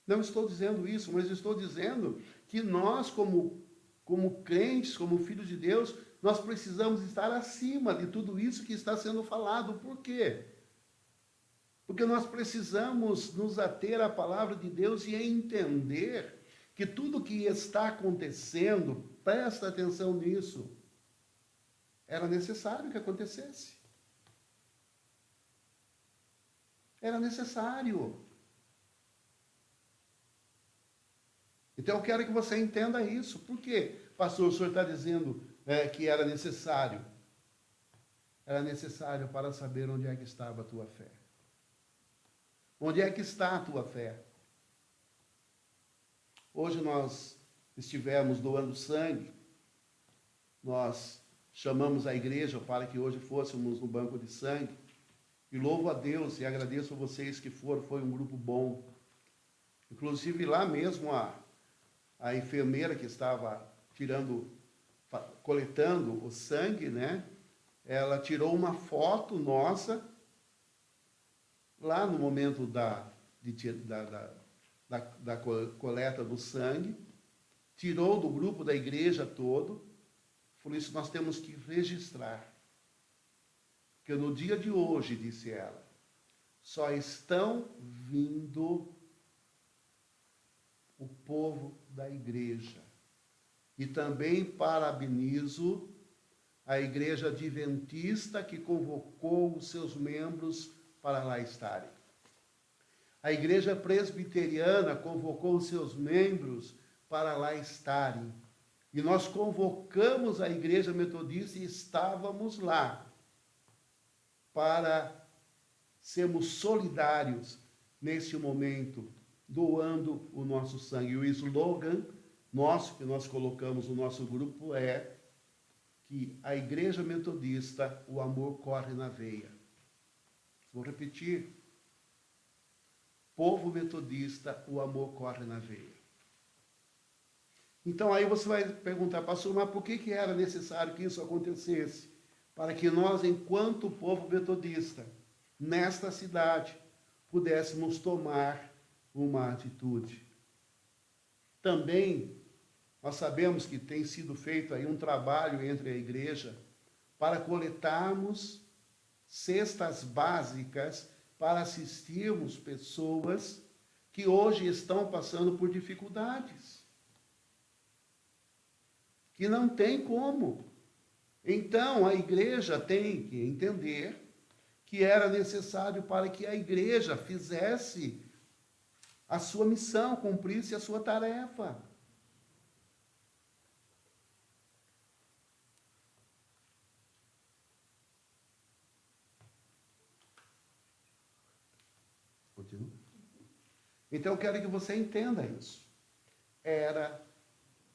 Não estou dizendo isso, mas estou dizendo que nós, como crentes, como filhos de Deus, nós precisamos estar acima de tudo isso que está sendo falado. Por quê? Porque nós precisamos nos ater à palavra de Deus e entender que tudo que está acontecendo, presta atenção nisso, era necessário que acontecesse. Era necessário. Então eu quero que você entenda isso. Por quê? Pastor, o senhor está dizendo que era necessário. Era necessário para saber onde é que estava a tua fé. Onde é que está a tua fé? Hoje nós estivemos doando sangue. Nós chamamos a igreja para que hoje fôssemos no banco de sangue. E louvo a Deus e agradeço a vocês que foram. Foi um grupo bom. Inclusive lá mesmo a enfermeira que estava coletando o sangue, né? Ela tirou uma foto nossa lá no momento da coleta do sangue, tirou do grupo da igreja todo. Por isso nós temos que registrar que no dia de hoje, disse ela, só estão vindo o povo da igreja. E também parabenizo a igreja adventista que convocou os seus membros para lá estarem. A igreja presbiteriana convocou os seus membros para lá estarem. E nós convocamos a igreja metodista e estávamos lá para sermos solidários neste momento, doando o nosso sangue. E o slogan nosso, que nós colocamos no nosso grupo, é que a igreja metodista, o amor corre na veia. Vou repetir. Povo metodista, o amor corre na veia. Então aí você vai perguntar, pastor, mas por que era necessário que isso acontecesse? Para que nós, enquanto povo metodista, nesta cidade, pudéssemos tomar uma atitude. Também, nós sabemos que tem sido feito aí um trabalho entre a igreja para coletarmos cestas básicas para assistirmos pessoas que hoje estão passando por dificuldades, que não tem como. Então, a igreja tem que entender que era necessário para que a igreja fizesse a sua missão, cumprisse a sua tarefa. Continua. Então, eu quero que você entenda isso. Era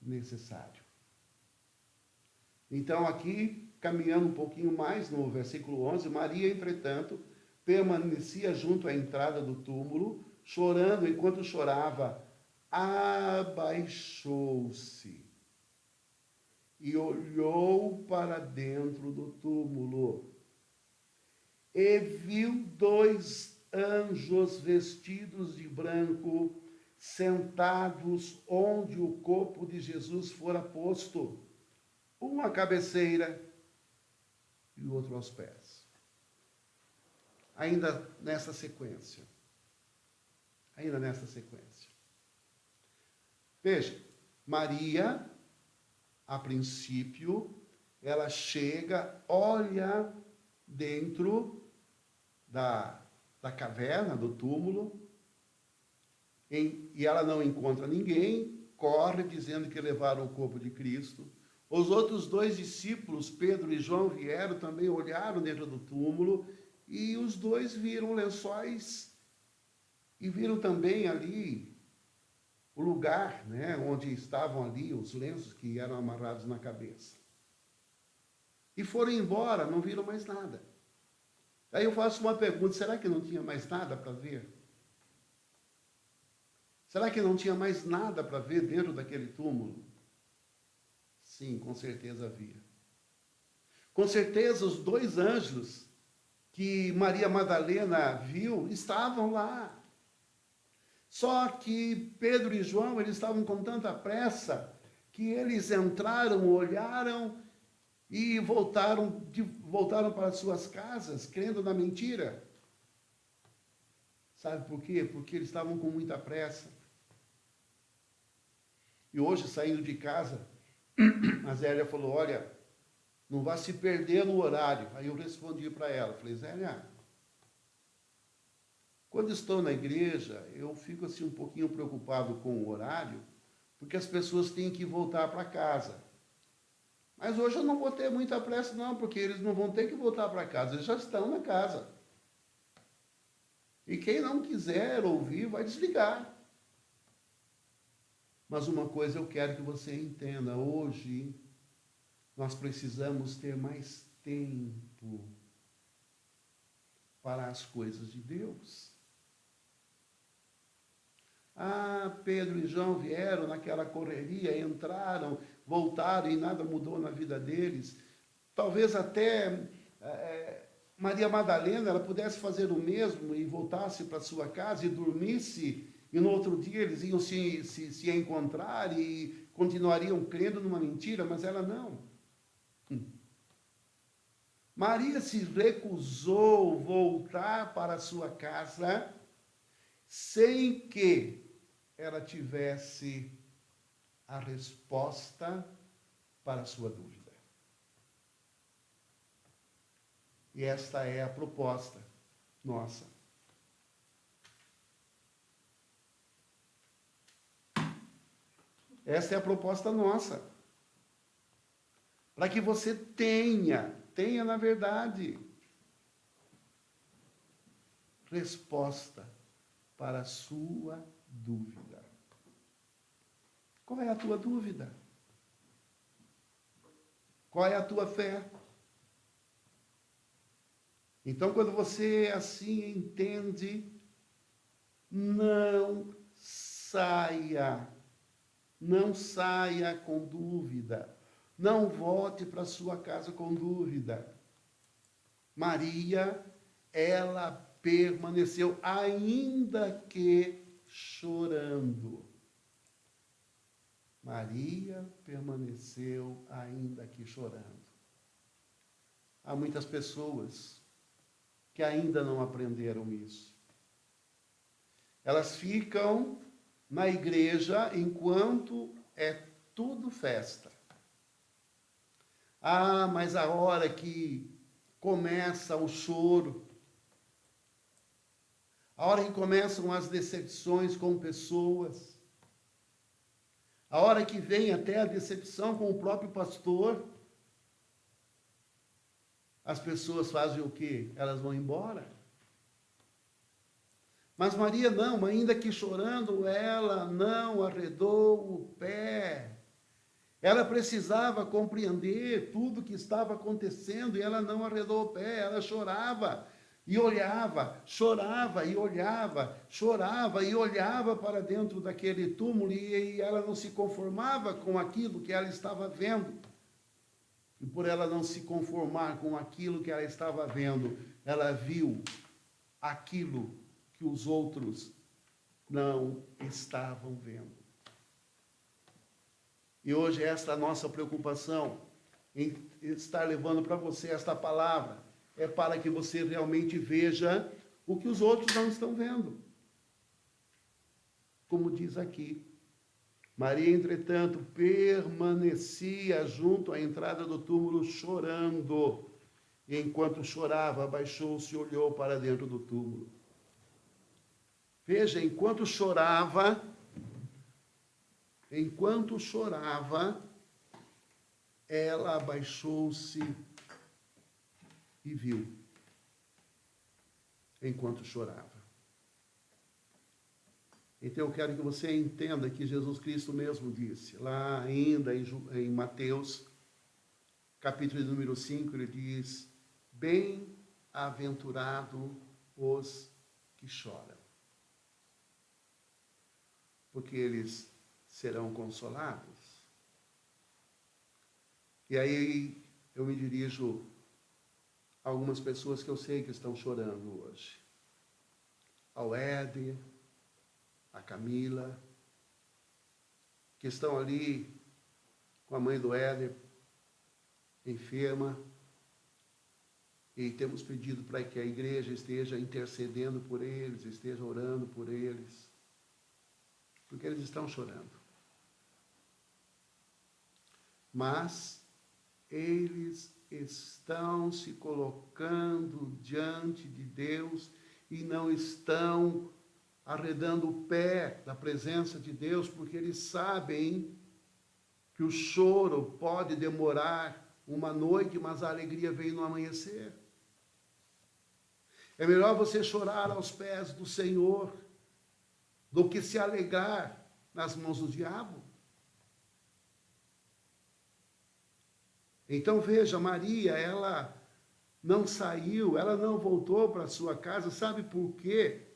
necessário. Então, aqui, caminhando um pouquinho mais no versículo 11, Maria, entretanto, permanecia junto à entrada do túmulo, chorando. Enquanto chorava, abaixou-se e olhou para dentro do túmulo e viu 2 anjos vestidos de branco, sentados onde o corpo de Jesus fora posto, um à cabeceira e o outro aos pés. Ainda nessa sequência. Veja, Maria, a princípio, ela chega, olha dentro da caverna, do túmulo, e ela não encontra ninguém, corre dizendo que levaram o corpo de Cristo. Os outros 2 discípulos, Pedro e João, vieram também, olharam dentro do túmulo, e os 2 viram lençóis, e viram também ali o lugar, né, onde estavam ali os lenços que eram amarrados na cabeça. E foram embora, não viram mais nada. Aí eu faço uma pergunta, será que não tinha mais nada para ver? Será que não tinha mais nada para ver dentro daquele túmulo? Sim, com certeza havia. Com certeza, os 2 anjos que Maria Madalena viu estavam lá. Só que Pedro e João, eles estavam com tanta pressa que eles entraram, olharam e voltaram para suas casas, crendo na mentira. Sabe por quê? Porque eles estavam com muita pressa. E hoje, saindo de casa, a Zélia falou, olha, não vá se perder no horário. Aí eu respondi para ela, falei, Zélia, quando estou na igreja, eu fico assim um pouquinho preocupado com o horário, porque as pessoas têm que voltar para casa. Mas hoje eu não vou ter muita pressa não, porque eles não vão ter que voltar para casa, eles já estão na casa. E quem não quiser ouvir, vai desligar. Mas uma coisa eu quero que você entenda, hoje nós precisamos ter mais tempo para as coisas de Deus. Ah, Pedro e João vieram naquela correria, entraram, voltaram e nada mudou na vida deles. Talvez até Maria Madalena ela pudesse fazer o mesmo e voltasse para sua casa e dormisse, e no outro dia eles iam se encontrar e continuariam crendo numa mentira, mas ela não. Maria se recusou voltar para sua casa sem que ela tivesse a resposta para a sua dúvida. E esta é a proposta nossa. Esta é a proposta nossa. Para que você tenha na verdade, resposta para a sua dúvida. Qual é a tua dúvida? Qual é a tua fé? Então, quando você assim entende, não saia com dúvida. Não volte para sua casa com dúvida. Maria, ela permaneceu, ainda que chorando. Maria permaneceu, ainda que chorando. Há muitas pessoas que ainda não aprenderam isso. Elas ficam na igreja enquanto é tudo festa. Ah, mas a hora que começa o choro, a hora que começam as decepções com pessoas, a hora que vem até a decepção com o próprio pastor, as pessoas fazem o quê? Elas vão embora. Mas Maria não, ainda que chorando, ela não arredou o pé. Ela precisava compreender tudo o que estava acontecendo e ela não arredou o pé, ela chorava e olhava, chorava e olhava, chorava e olhava para dentro daquele túmulo e ela não se conformava com aquilo que ela estava vendo. E por ela não se conformar com aquilo que ela estava vendo, ela viu aquilo que os outros não estavam vendo. E hoje esta nossa preocupação em estar levando para você esta palavra é para que você realmente veja o que os outros não estão vendo. Como diz aqui, Maria, entretanto, permanecia junto à entrada do túmulo chorando. E enquanto chorava, abaixou-se e olhou para dentro do túmulo. Veja, enquanto chorava, ela abaixou-se e viu. Enquanto chorava. Então eu quero que você entenda que Jesus Cristo mesmo disse, lá ainda em Mateus, capítulo número 5, ele diz, bem-aventurado os que choram, porque eles serão consolados. E aí eu me dirijo a algumas pessoas que eu sei que estão chorando hoje. Ao Éder, a Camila, que estão ali com a mãe do Éder, enferma, e temos pedido para que a igreja esteja intercedendo por eles, esteja orando por eles, porque eles estão chorando. Mas eles estão se colocando diante de Deus e não estão arredando o pé da presença de Deus, porque eles sabem que o choro pode demorar uma noite, mas a alegria vem no amanhecer. É melhor você chorar aos pés do Senhor do que se alegrar nas mãos do diabo. Então veja, Maria, ela não saiu, ela não voltou para sua casa, sabe por quê?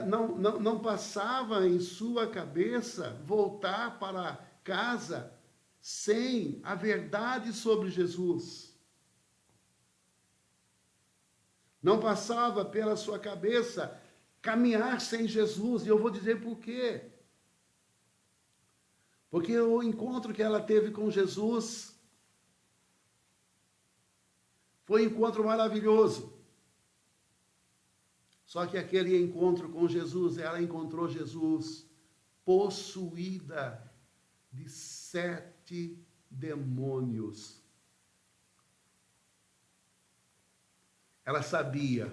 Não passava em sua cabeça voltar para casa sem a verdade sobre Jesus. Não passava pela sua cabeça caminhar sem Jesus, e eu vou dizer por quê. Porque o encontro que ela teve com Jesus foi um encontro maravilhoso. Só que aquele encontro com Jesus, ela encontrou Jesus possuída de 7 demônios. Ela sabia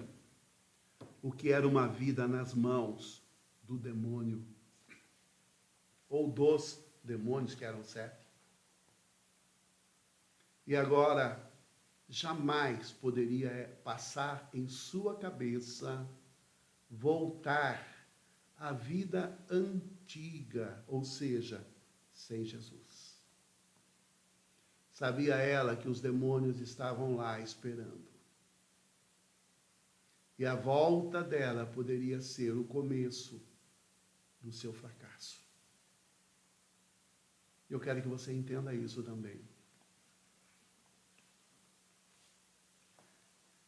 o que era uma vida nas mãos do demônio, ou dos demônios, que eram 7. E agora, jamais poderia passar em sua cabeça voltar à vida antiga, ou seja, sem Jesus. Sabia ela que os demônios estavam lá esperando. E a volta dela poderia ser o começo do seu fracasso. Eu quero que você entenda isso também.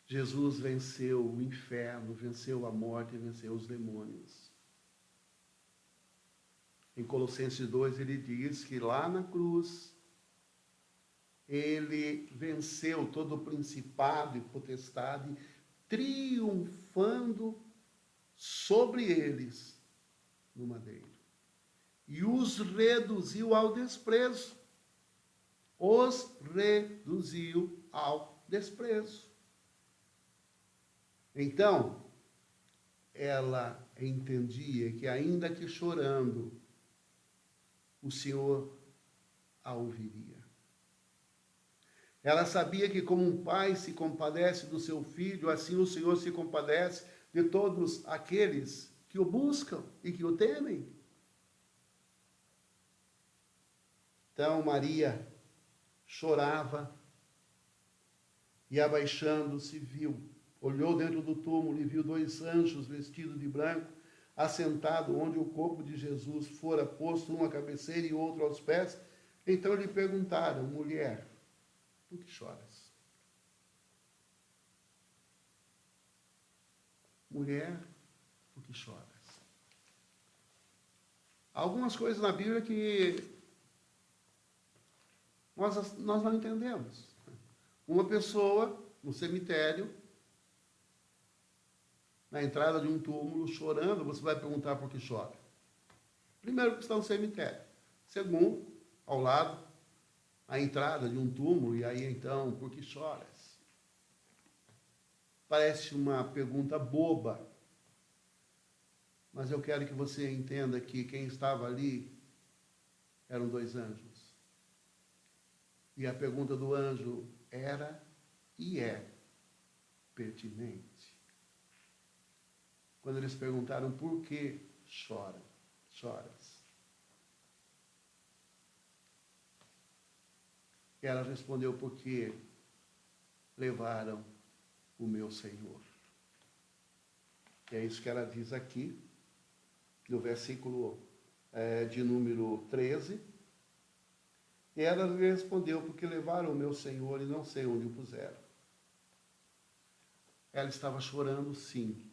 Jesus venceu o inferno, venceu a morte e venceu os demônios. Em Colossenses 2 ele diz que lá na cruz ele venceu todo o principado e potestade, triunfando sobre eles no madeiro. E os reduziu ao desprezo. Os reduziu ao desprezo. Então, ela entendia que ainda que chorando, o Senhor a ouviria. Ela sabia que como um pai se compadece do seu filho, assim o Senhor se compadece de todos aqueles que o buscam e que o temem. Então Maria chorava e abaixando-se viu, olhou dentro do túmulo e viu 2 anjos vestidos de branco, assentado onde o corpo de Jesus fora posto, um à cabeceira e outro aos pés. Então lhe perguntaram: mulher, por que choras? Mulher, por que choras? Há algumas coisas na Bíblia que nós não entendemos. Uma pessoa no cemitério, na entrada de um túmulo, chorando, você vai perguntar por que chora. Primeiro, que está no cemitério. Segundo, ao lado, a entrada de um túmulo, e aí então, por que choras? Parece uma pergunta boba, mas eu quero que você entenda que quem estava ali eram 2 anjos. E a pergunta do anjo era e é pertinente. Quando eles perguntaram por que choras? Ela respondeu: porque levaram o meu Senhor. E é isso que ela diz aqui, no versículo de número 13. E ela lhe respondeu, porque levaram o meu Senhor e não sei onde o puseram. Ela estava chorando, sim.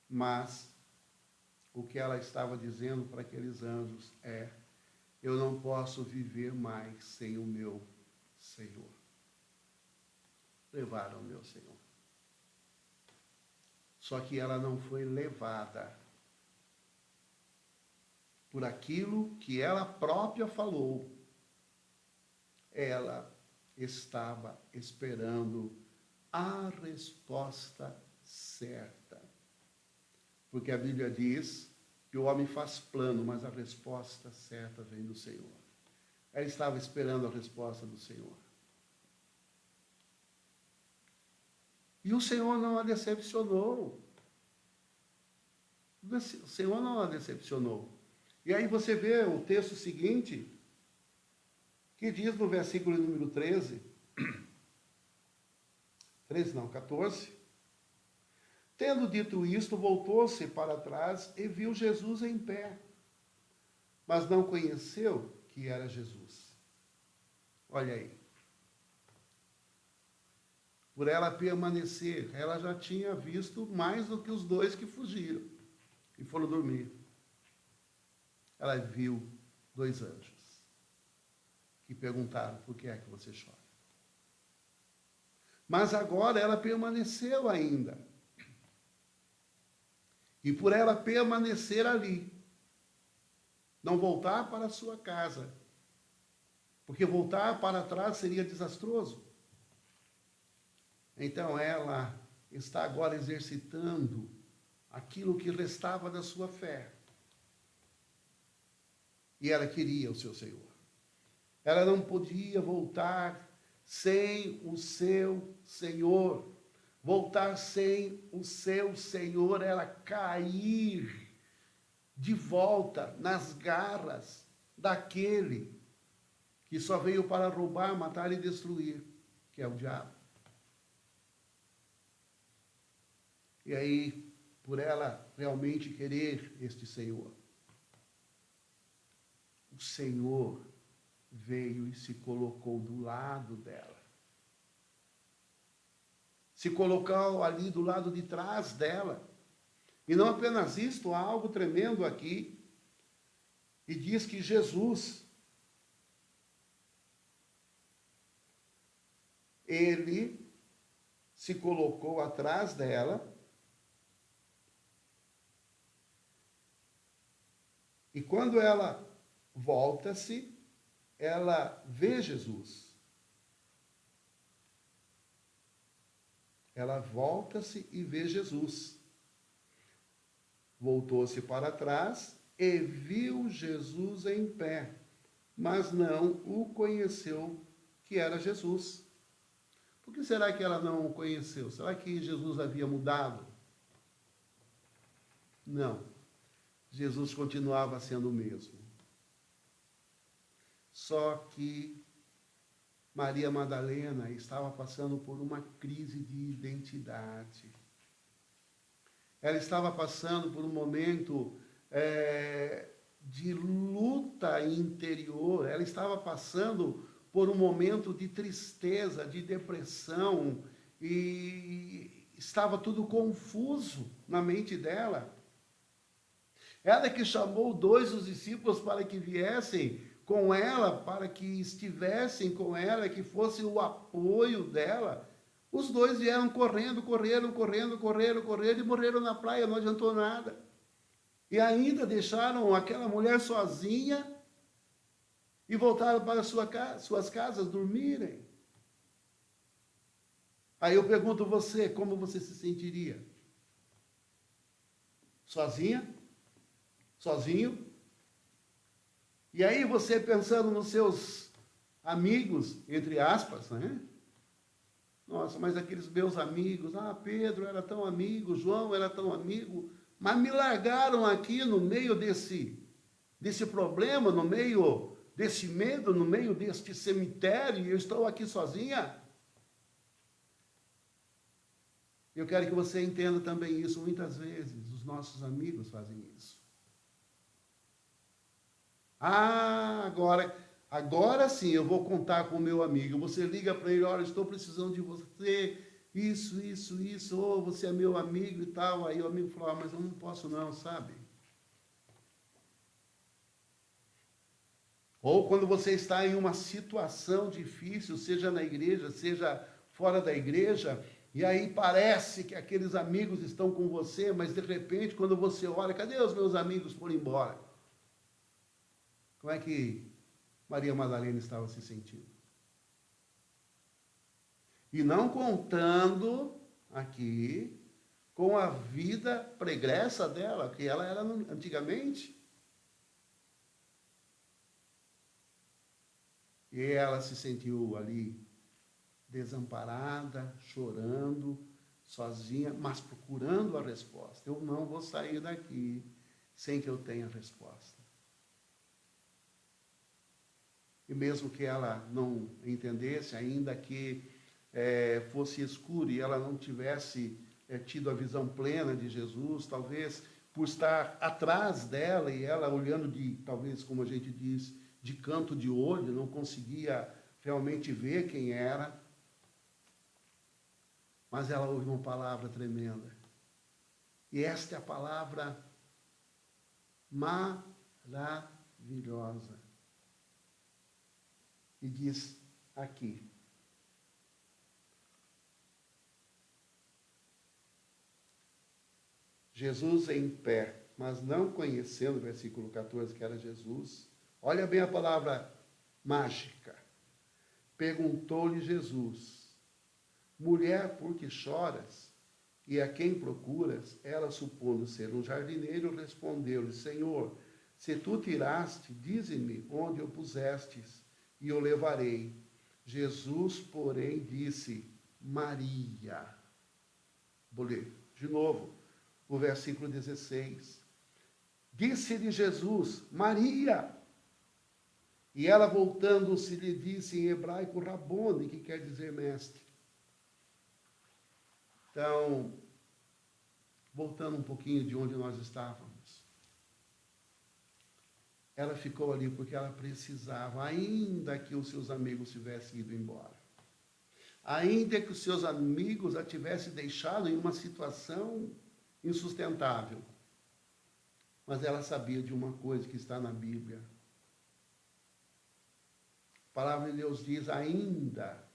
Mas o que ela estava dizendo para aqueles anjos é: eu não posso viver mais sem o meu Senhor. Levaram o meu Senhor. Só que ela não foi levada por aquilo que ela própria falou. Ela estava esperando a resposta certa. Porque a Bíblia diz que o homem faz plano, mas a resposta certa vem do Senhor. Ela estava esperando a resposta do Senhor. E o Senhor não a decepcionou. O Senhor não a decepcionou. E aí você vê o texto seguinte, que diz no versículo número 14. Tendo dito isto, voltou-se para trás e viu Jesus em pé, mas não conheceu que era Jesus. Olha aí. Por ela permanecer, ela já tinha visto mais do que os dois que fugiram e foram dormir. Ela viu 2 anjos que perguntaram: por que é que você chora? Mas agora ela permaneceu ainda. E por ela permanecer ali, não voltar para a sua casa, porque voltar para trás seria desastroso. Então ela está agora exercitando aquilo que restava da sua fé. E ela queria o seu Senhor. Ela não podia voltar sem o seu Senhor. Voltar sem o seu Senhor era cair de volta nas garras daquele que só veio para roubar, matar e destruir, que é o diabo. E aí, por ela realmente querer este Senhor, o Senhor veio e se colocou do lado dela. Se colocou ali do lado de trás dela. E não apenas isto, há algo tremendo aqui. E diz que Jesus, ele se colocou atrás dela. E quando ela volta-se, ela vê Jesus. Ela volta-se e vê Jesus. Voltou-se para trás e viu Jesus em pé, mas não o conheceu que era Jesus. Por que será que ela não o conheceu? Será que Jesus havia mudado? Não. Jesus continuava sendo o mesmo. Só que Maria Madalena estava passando por uma crise de identidade. Ela estava passando por um momento de luta interior. Ela estava passando por um momento de tristeza, de depressão, e estava tudo confuso na mente dela. Ela que chamou 2 dos discípulos para que viessem com ela, para que estivessem com ela, que fosse o apoio dela. Os 2 vieram correndo e morreram na praia, não adiantou nada. E ainda deixaram aquela mulher sozinha e voltaram para suas casas dormirem. Aí eu pergunto você, como você se sentiria? Sozinha? Sozinho? E aí você pensando nos seus amigos, entre aspas, né? Nossa, mas aqueles meus amigos, Pedro era tão amigo, João era tão amigo, mas me largaram aqui no meio desse problema, no meio desse medo, no meio deste cemitério, e eu estou aqui sozinha. Eu quero que você entenda também isso. Muitas vezes os nossos amigos fazem isso. Agora Agora sim eu vou contar com o meu amigo. Você liga para ele, olha, estou precisando de você, isso, ou você é meu amigo e tal. Aí o amigo falou, mas eu não posso não, sabe? Ou quando você está em uma situação difícil, seja na igreja, seja fora da igreja, e aí parece que aqueles amigos estão com você, mas de repente, quando você olha, cadê os meus amigos foram embora? Como é que Maria Madalena estava se sentindo? E não contando aqui com a vida pregressa dela, que ela era antigamente. E ela se sentiu ali desamparada, chorando, sozinha, mas procurando a resposta. Eu não vou sair daqui sem que eu tenha a resposta. E mesmo que ela não entendesse, ainda que fosse escuro e ela não tivesse tido a visão plena de Jesus, talvez por estar atrás dela e ela olhando talvez, como a gente diz, de canto de olho, não conseguia realmente ver quem era, mas ela ouviu uma palavra tremenda. E esta é a palavra maravilhosa. E diz aqui: Jesus em pé, mas não conhecendo, versículo 14, que era Jesus. Olha bem a palavra mágica. Perguntou-lhe Jesus: mulher, por que choras? E a quem procuras? Ela, supondo ser um jardineiro, respondeu-lhe: Senhor, se tu tiraste, dize-me onde o pusestes, e o levarei. Jesus, porém, disse: Maria. Vou ler de novo o versículo 16. Disse-lhe Jesus: Maria. E ela, voltando-se, lhe disse em hebraico: Rabone, que quer dizer mestre. Então, voltando um pouquinho de onde nós estávamos, ela ficou ali porque ela precisava, ainda que os seus amigos tivessem ido embora, ainda que os seus amigos a tivessem deixado em uma situação insustentável, mas ela sabia de uma coisa que está na Bíblia. A palavra de Deus diz: ainda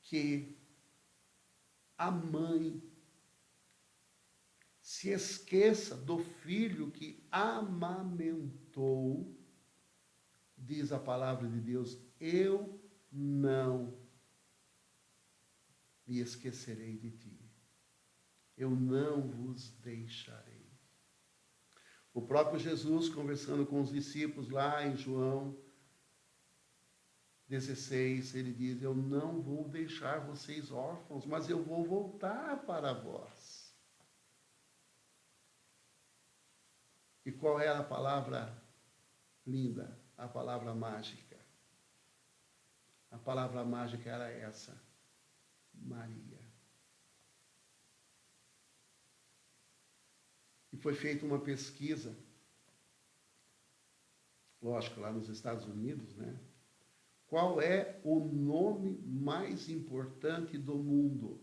que a mãe se esqueça do filho que amamentou, diz a palavra de Deus, eu não me esquecerei de ti. Eu não vos deixarei. O próprio Jesus, conversando com os discípulos lá em João 16, ele diz: eu não vou deixar vocês órfãos, mas eu vou voltar para vós. E qual era a palavra linda? A palavra mágica. A palavra mágica era essa: Maria. E foi feita uma pesquisa, lógico, lá nos Estados Unidos, né? Qual é o nome mais importante do mundo?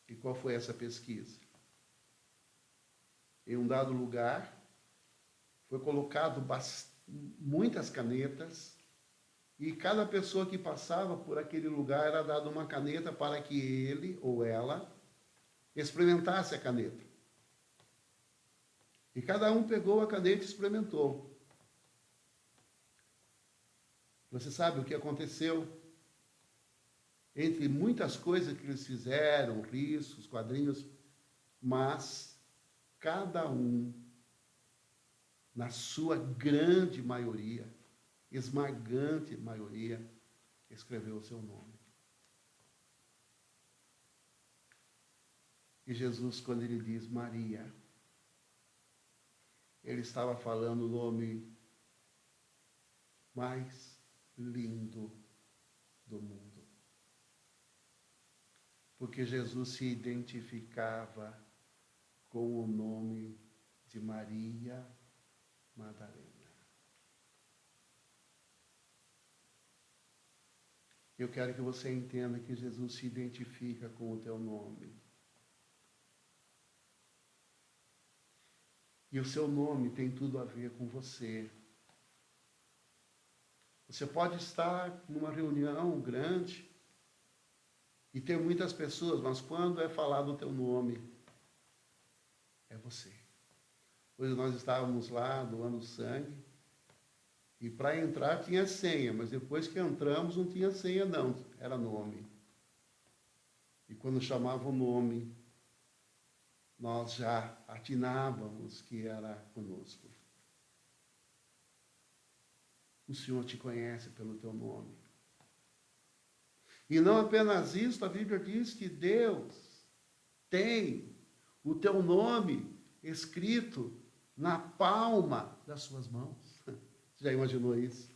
E qual foi essa pesquisa? Em um dado lugar, foi colocado muitas canetas, e cada pessoa que passava por aquele lugar era dada uma caneta para que ele ou ela experimentasse a caneta. E cada um pegou a caneta e experimentou. Você sabe o que aconteceu? Entre muitas coisas que eles fizeram, riscos, quadrinhos, mas cada um, na sua grande maioria, esmagante maioria, escreveu o seu nome. E Jesus, quando ele diz Maria, ele estava falando o nome mais lindo do mundo. Porque Jesus se identificava com o nome de Maria Eu quero que você entenda que Jesus se identifica com o teu nome. E o seu nome tem tudo a ver com você. Você pode estar numa reunião grande e ter muitas pessoas, mas quando é falado o teu nome, é você. Hoje nós estávamos lá doando sangue e para entrar tinha senha, mas depois que entramos não tinha senha não, era nome. E quando chamava o nome, nós já atinávamos que era conosco. O Senhor te conhece pelo teu nome. E não apenas isso, a Bíblia diz que Deus tem o teu nome escrito na palma das suas mãos. Você já imaginou isso?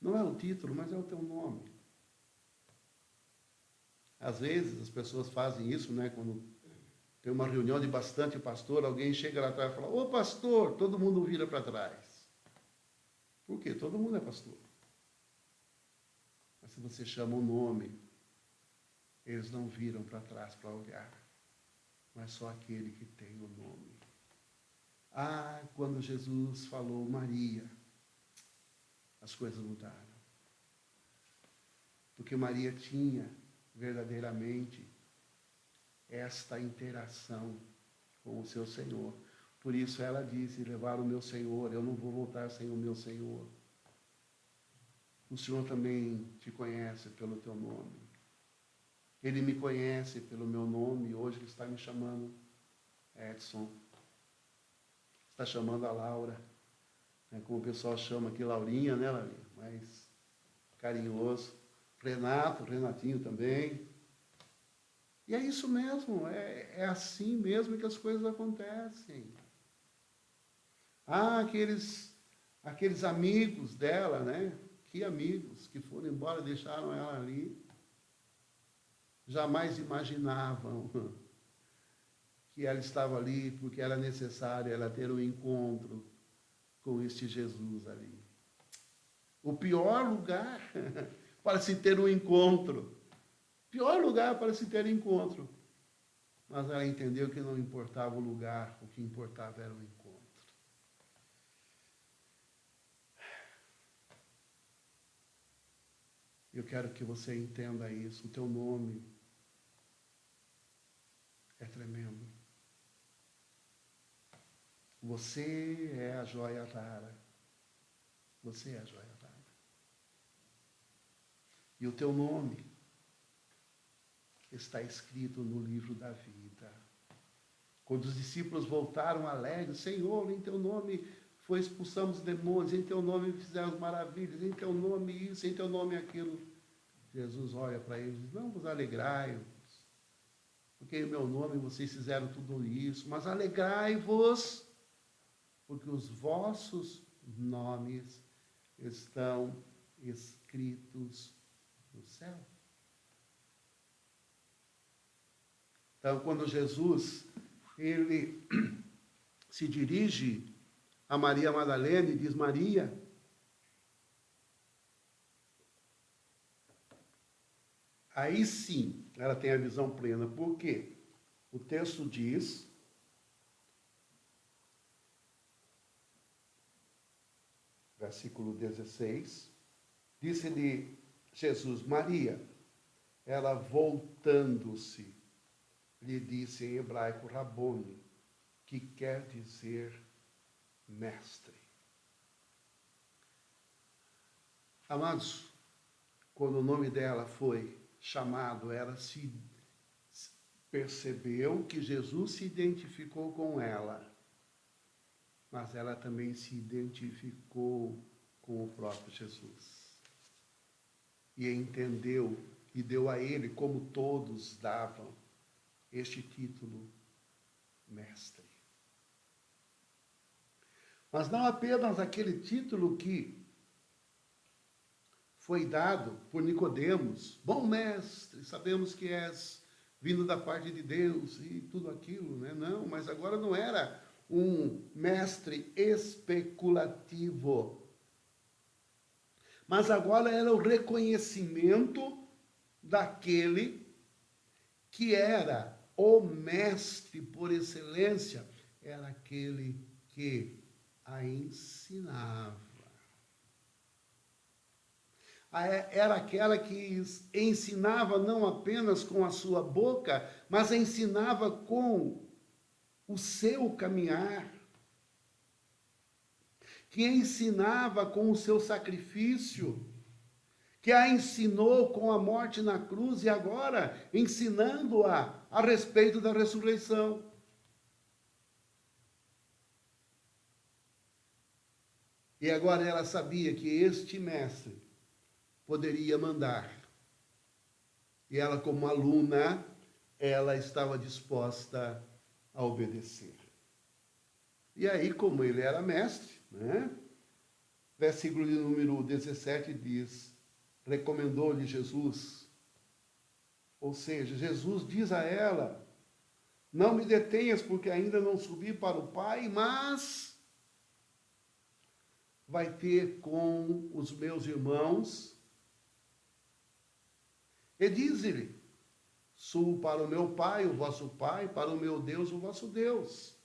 Não é o título, mas é o teu nome. Às vezes as pessoas fazem isso, né? Quando tem uma reunião de bastante pastor, alguém chega lá atrás e fala: ô pastor, todo mundo vira para trás. Por quê? Todo mundo é pastor. Mas se você chama o nome, eles não viram para trás para olhar. Mas só aquele que tem o nome. Ah, quando Jesus falou Maria, as coisas mudaram. Porque Maria tinha verdadeiramente esta interação com o seu Senhor. Por isso ela disse: levar o meu Senhor, eu não vou voltar sem o meu Senhor. O Senhor também te conhece pelo teu nome. Ele me conhece pelo meu nome. Hoje ele está me chamando Edson. Está chamando a Laura. Como o pessoal chama aqui, Laurinha, né, Laurinha? Mais carinhoso. Renatinho também. E é isso mesmo, é assim mesmo que as coisas acontecem. Ah, aqueles amigos dela, né? Que amigos que foram embora, deixaram ela ali. Jamais imaginavam que ela estava ali porque era necessário ela ter um encontro com este Jesus ali. O pior lugar para se ter um encontro. Pior lugar para se ter encontro. Mas ela entendeu que não importava o lugar, o que importava era o encontro. Eu quero que você entenda isso. O teu nome é tremendo. Você é a joia rara. Você é a joia rara. E o teu nome está escrito no livro da vida. Quando os discípulos voltaram alegres: Senhor, em teu nome expulsamos demônios, em teu nome fizemos maravilhas, em teu nome isso, em teu nome aquilo. Jesus olha para eles e diz: não vos alegrai-vos, porque em meu nome vocês fizeram tudo isso, mas alegrai-vos, porque os vossos nomes estão escritos no céu. Então, quando Jesus ele se dirige a Maria Madalena e diz: Maria, aí sim ela tem a visão plena. Por quê? O texto diz, versículo 16, disse-lhe Jesus: Maria. Ela, voltando-se, lhe disse em hebraico Rabone, que quer dizer mestre. Amados, quando o nome dela foi chamado, ela se percebeu que Jesus se identificou com ela, mas ela também se identificou com o próprio Jesus. E entendeu e deu a ele, como todos davam, este título, mestre. Mas não apenas aquele título que foi dado por Nicodemos: bom mestre, sabemos que és vindo da parte de Deus e tudo aquilo, né? Não, mas agora não era um mestre especulativo. Mas agora era o reconhecimento daquele que era o mestre por excelência, era aquele que a ensinava. Era aquela que ensinava não apenas com a sua boca, mas ensinava com o seu caminhar, que ensinava com o seu sacrifício, que a ensinou com a morte na cruz e agora ensinando-a a respeito da ressurreição. E agora ela sabia que este mestre poderia mandar. E ela, como aluna, ela estava disposta a obedecer. E aí, como ele era mestre, né? Versículo de número 17 diz: recomendou-lhe Jesus. Ou seja, Jesus diz a ela: não me detenhas, porque ainda não subi para o Pai, mas vai ter com os meus irmãos. E diz-lhe: subo para o meu Pai, o vosso Pai, para o meu Deus, o vosso Deus.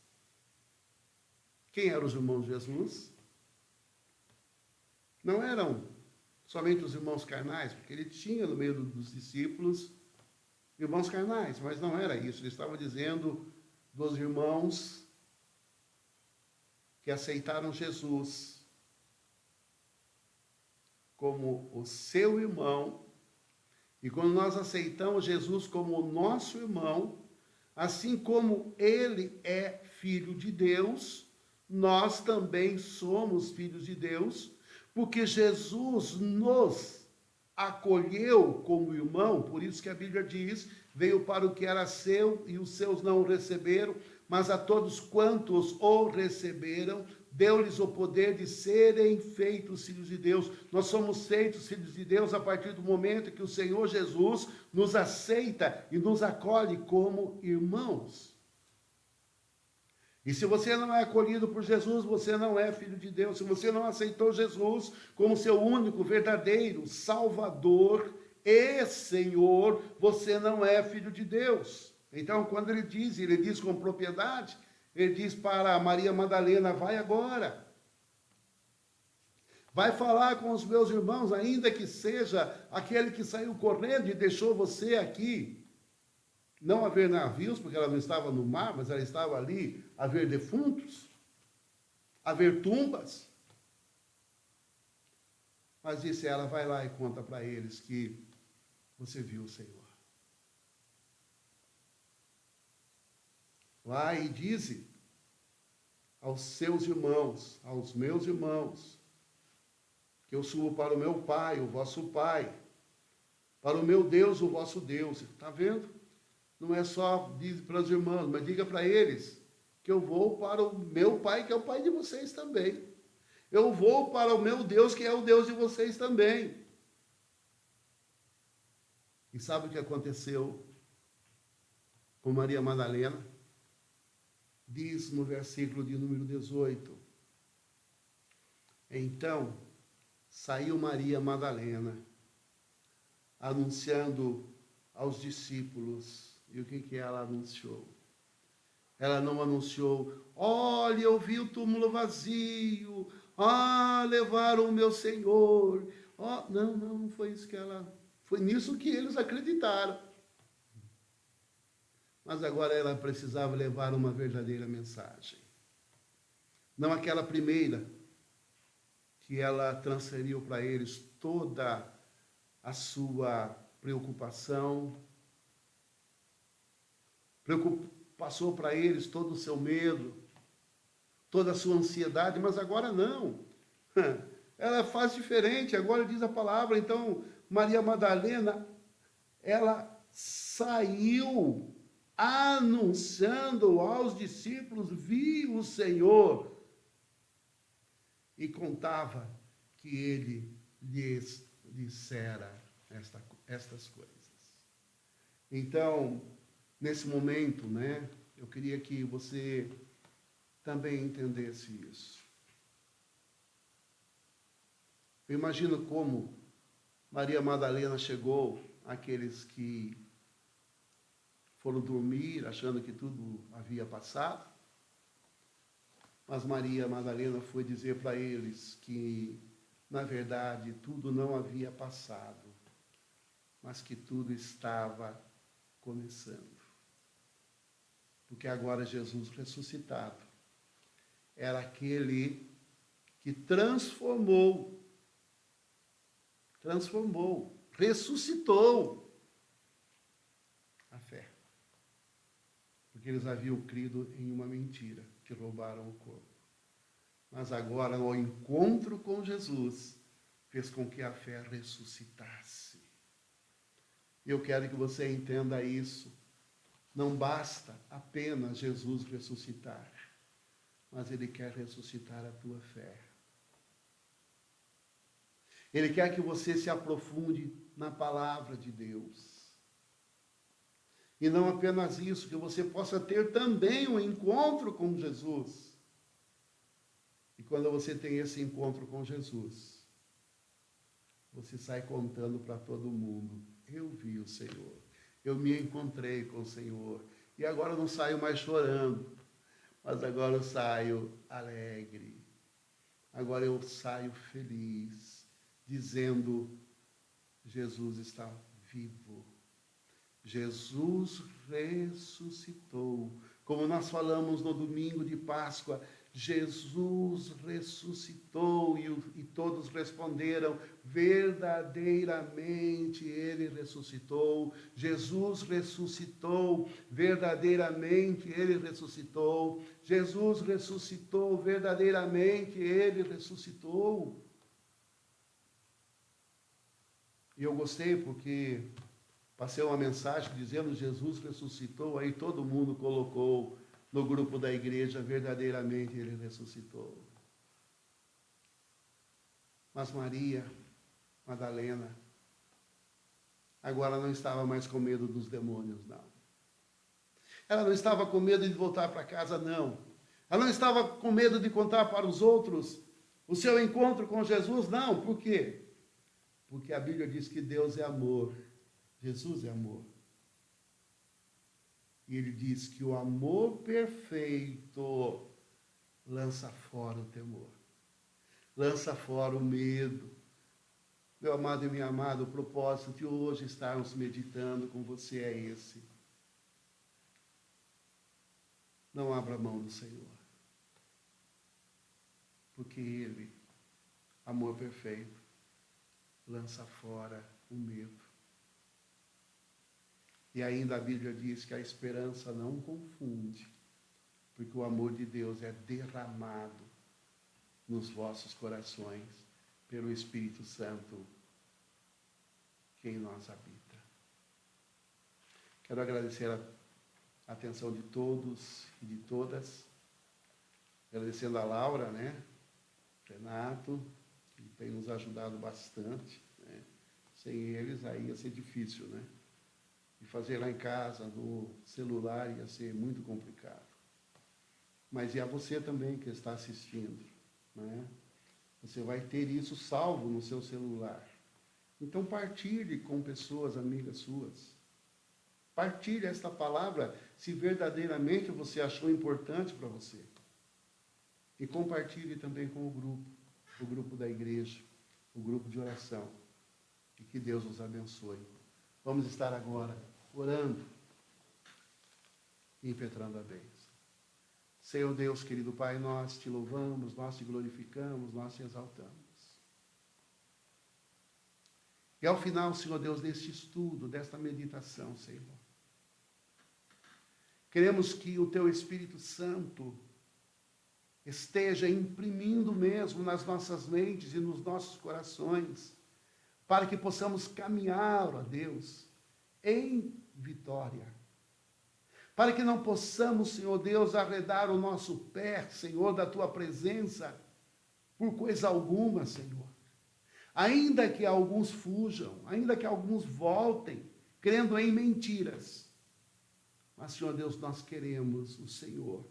Quem eram os irmãos de Jesus? Não eram somente os irmãos carnais, porque ele tinha no meio dos discípulos irmãos carnais, mas não era isso. Ele estava dizendo dos irmãos que aceitaram Jesus como o seu irmão. E quando nós aceitamos Jesus como o nosso irmão, assim como ele é filho de Deus, nós também somos filhos de Deus, porque Jesus nos acolheu como irmão. Por isso que a Bíblia diz: veio para o que era seu e os seus não o receberam, mas a todos quantos o receberam, deu-lhes o poder de serem feitos filhos de Deus. Nós somos feitos filhos de Deus a partir do momento que o Senhor Jesus nos aceita e nos acolhe como irmãos. E se você não é acolhido por Jesus, você não é filho de Deus. Se você não aceitou Jesus como seu único, verdadeiro Salvador e Senhor, você não é filho de Deus. Então, quando ele diz com propriedade, ele diz para Maria Madalena: vai agora. Vai falar com os meus irmãos, ainda que seja aquele que saiu correndo e deixou você aqui. Não haver navios, porque ela não estava no mar, mas ela estava ali, haver defuntos, haver tumbas. Mas disse ela: vai lá e conta para eles que você viu o Senhor. Vai e dize aos seus irmãos, aos meus irmãos, que eu subo para o meu Pai, o vosso Pai, para o meu Deus, o vosso Deus. Está vendo? Não é só dizer para os irmãos, mas diga para eles que eu vou para o meu Pai, que é o Pai de vocês também. Eu vou para o meu Deus, que é o Deus de vocês também. E sabe o que aconteceu com Maria Madalena? Diz no versículo de número 18. Então, saiu Maria Madalena, anunciando aos discípulos. E o que ela anunciou? Ela não anunciou: olha, eu vi o túmulo vazio, levaram o meu Senhor. Não foi isso que ela... Foi nisso que eles acreditaram. Mas agora ela precisava levar uma verdadeira mensagem. Não aquela primeira, que ela transferiu para eles toda a sua preocupação, passou para eles todo o seu medo, toda a sua ansiedade, mas agora não. Ela faz diferente, agora diz a palavra. Então, Maria Madalena, ela saiu anunciando aos discípulos: vi o Senhor, e contava que ele lhes dissera estas coisas. Então, nesse momento, né, eu queria que você também entendesse isso. Eu imagino como Maria Madalena chegou àqueles que foram dormir achando que tudo havia passado. Mas Maria Madalena foi dizer para eles que, na verdade, tudo não havia passado, mas que tudo estava começando. Porque agora Jesus ressuscitado era aquele que transformou, ressuscitou a fé. Porque eles haviam crido em uma mentira, que roubaram o corpo. Mas agora, o encontro com Jesus fez com que a fé ressuscitasse. Eu quero que você entenda isso. Não basta apenas Jesus ressuscitar, mas Ele quer ressuscitar a tua fé. Ele quer que você se aprofunde na palavra de Deus. E não apenas isso, que você possa ter também um encontro com Jesus. E quando você tem esse encontro com Jesus, você sai contando para todo mundo: eu vi o Senhor, eu me encontrei com o Senhor. E agora eu não saio mais chorando, mas agora eu saio alegre. Agora eu saio feliz, dizendo: Jesus está vivo. Jesus ressuscitou. Como nós falamos no domingo de Páscoa, Jesus ressuscitou, e todos responderam: verdadeiramente Ele ressuscitou. Jesus ressuscitou, verdadeiramente Ele ressuscitou. Jesus ressuscitou, verdadeiramente Ele ressuscitou. E eu gostei porque passei uma mensagem dizendo: Jesus ressuscitou, aí todo mundo colocou no grupo da igreja: verdadeiramente Ele ressuscitou. Mas Maria Madalena agora não estava mais com medo dos demônios, não. Ela não estava com medo de voltar para casa, não. Ela não estava com medo de contar para os outros o seu encontro com Jesus, não. Por quê? Porque a Bíblia diz que Deus é amor. Jesus é amor. E Ele diz que o amor perfeito lança fora o temor, lança fora o medo. Meu amado e minha amada, o propósito de hoje estarmos meditando com você é esse. Não abra mão do Senhor, porque Ele, amor perfeito, lança fora o medo. E ainda a Bíblia diz que a esperança não confunde, porque o amor de Deus é derramado nos vossos corações pelo Espírito Santo que em nós habita. Quero agradecer a atenção de todos e de todas, agradecendo a Laura, Renato, que tem nos ajudado bastante, Sem eles aí ia ser difícil, E fazer lá em casa, no celular, ia ser muito complicado. Mas e a você também que está assistindo, Você vai ter isso salvo no seu celular. Então partilhe com pessoas amigas suas. Partilhe esta palavra se verdadeiramente você achou importante para você. E compartilhe também com o grupo da igreja, o grupo de oração. E que Deus nos abençoe. Vamos estar agora orando e impetrando a bênção. Senhor Deus, querido Pai, nós te louvamos, nós te glorificamos, nós te exaltamos. E ao final, Senhor Deus, deste estudo, desta meditação, Senhor, queremos que o Teu Espírito Santo esteja imprimindo mesmo nas nossas mentes e nos nossos corações, para que possamos caminhar, ó Deus, em vitória. Para que não possamos, Senhor Deus, arredar o nosso pé, Senhor, da Tua presença, por coisa alguma, Senhor. Ainda que alguns fujam, ainda que alguns voltem, crendo em mentiras. Mas, Senhor Deus, nós queremos o Senhor,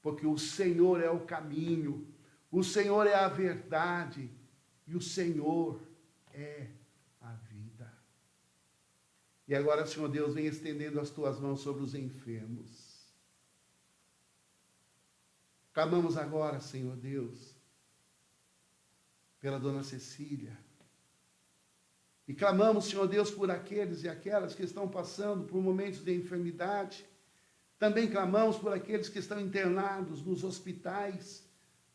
porque o Senhor é o caminho, o Senhor é a verdade, E o Senhor é a vida. E agora, Senhor Deus, vem estendendo as tuas mãos sobre os enfermos. Clamamos agora, Senhor Deus, pela dona Cecília. E clamamos, Senhor Deus, por aqueles e aquelas que estão passando por momentos de enfermidade. Também clamamos por aqueles que estão internados nos hospitais,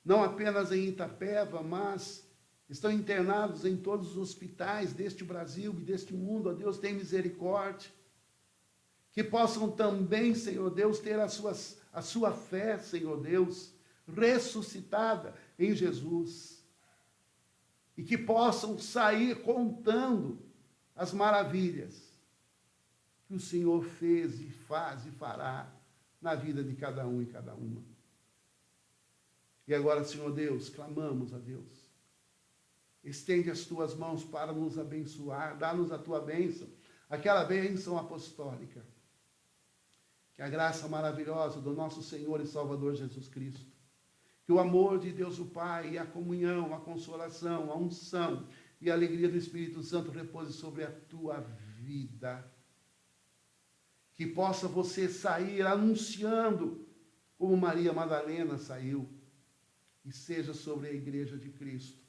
não apenas em Itapeva, mas estão internados em todos os hospitais deste Brasil e deste mundo. Ó Deus, tem misericórdia. Que possam também, Senhor Deus, ter a sua fé, Senhor Deus, ressuscitada em Jesus. E que possam sair contando as maravilhas que o Senhor fez e faz e fará na vida de cada um e cada uma. E agora, Senhor Deus, clamamos a Deus. Estende as tuas mãos para nos abençoar, dá-nos a tua bênção, aquela bênção apostólica. Que a graça maravilhosa do nosso Senhor e Salvador Jesus Cristo, que o amor de Deus o Pai, e a comunhão, a consolação, a unção e a alegria do Espírito Santo repouse sobre a tua vida. Que possa você sair anunciando como Maria Madalena saiu, e seja sobre a igreja de Cristo,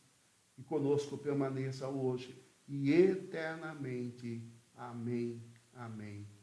e conosco permaneça hoje e eternamente. Amém, amém.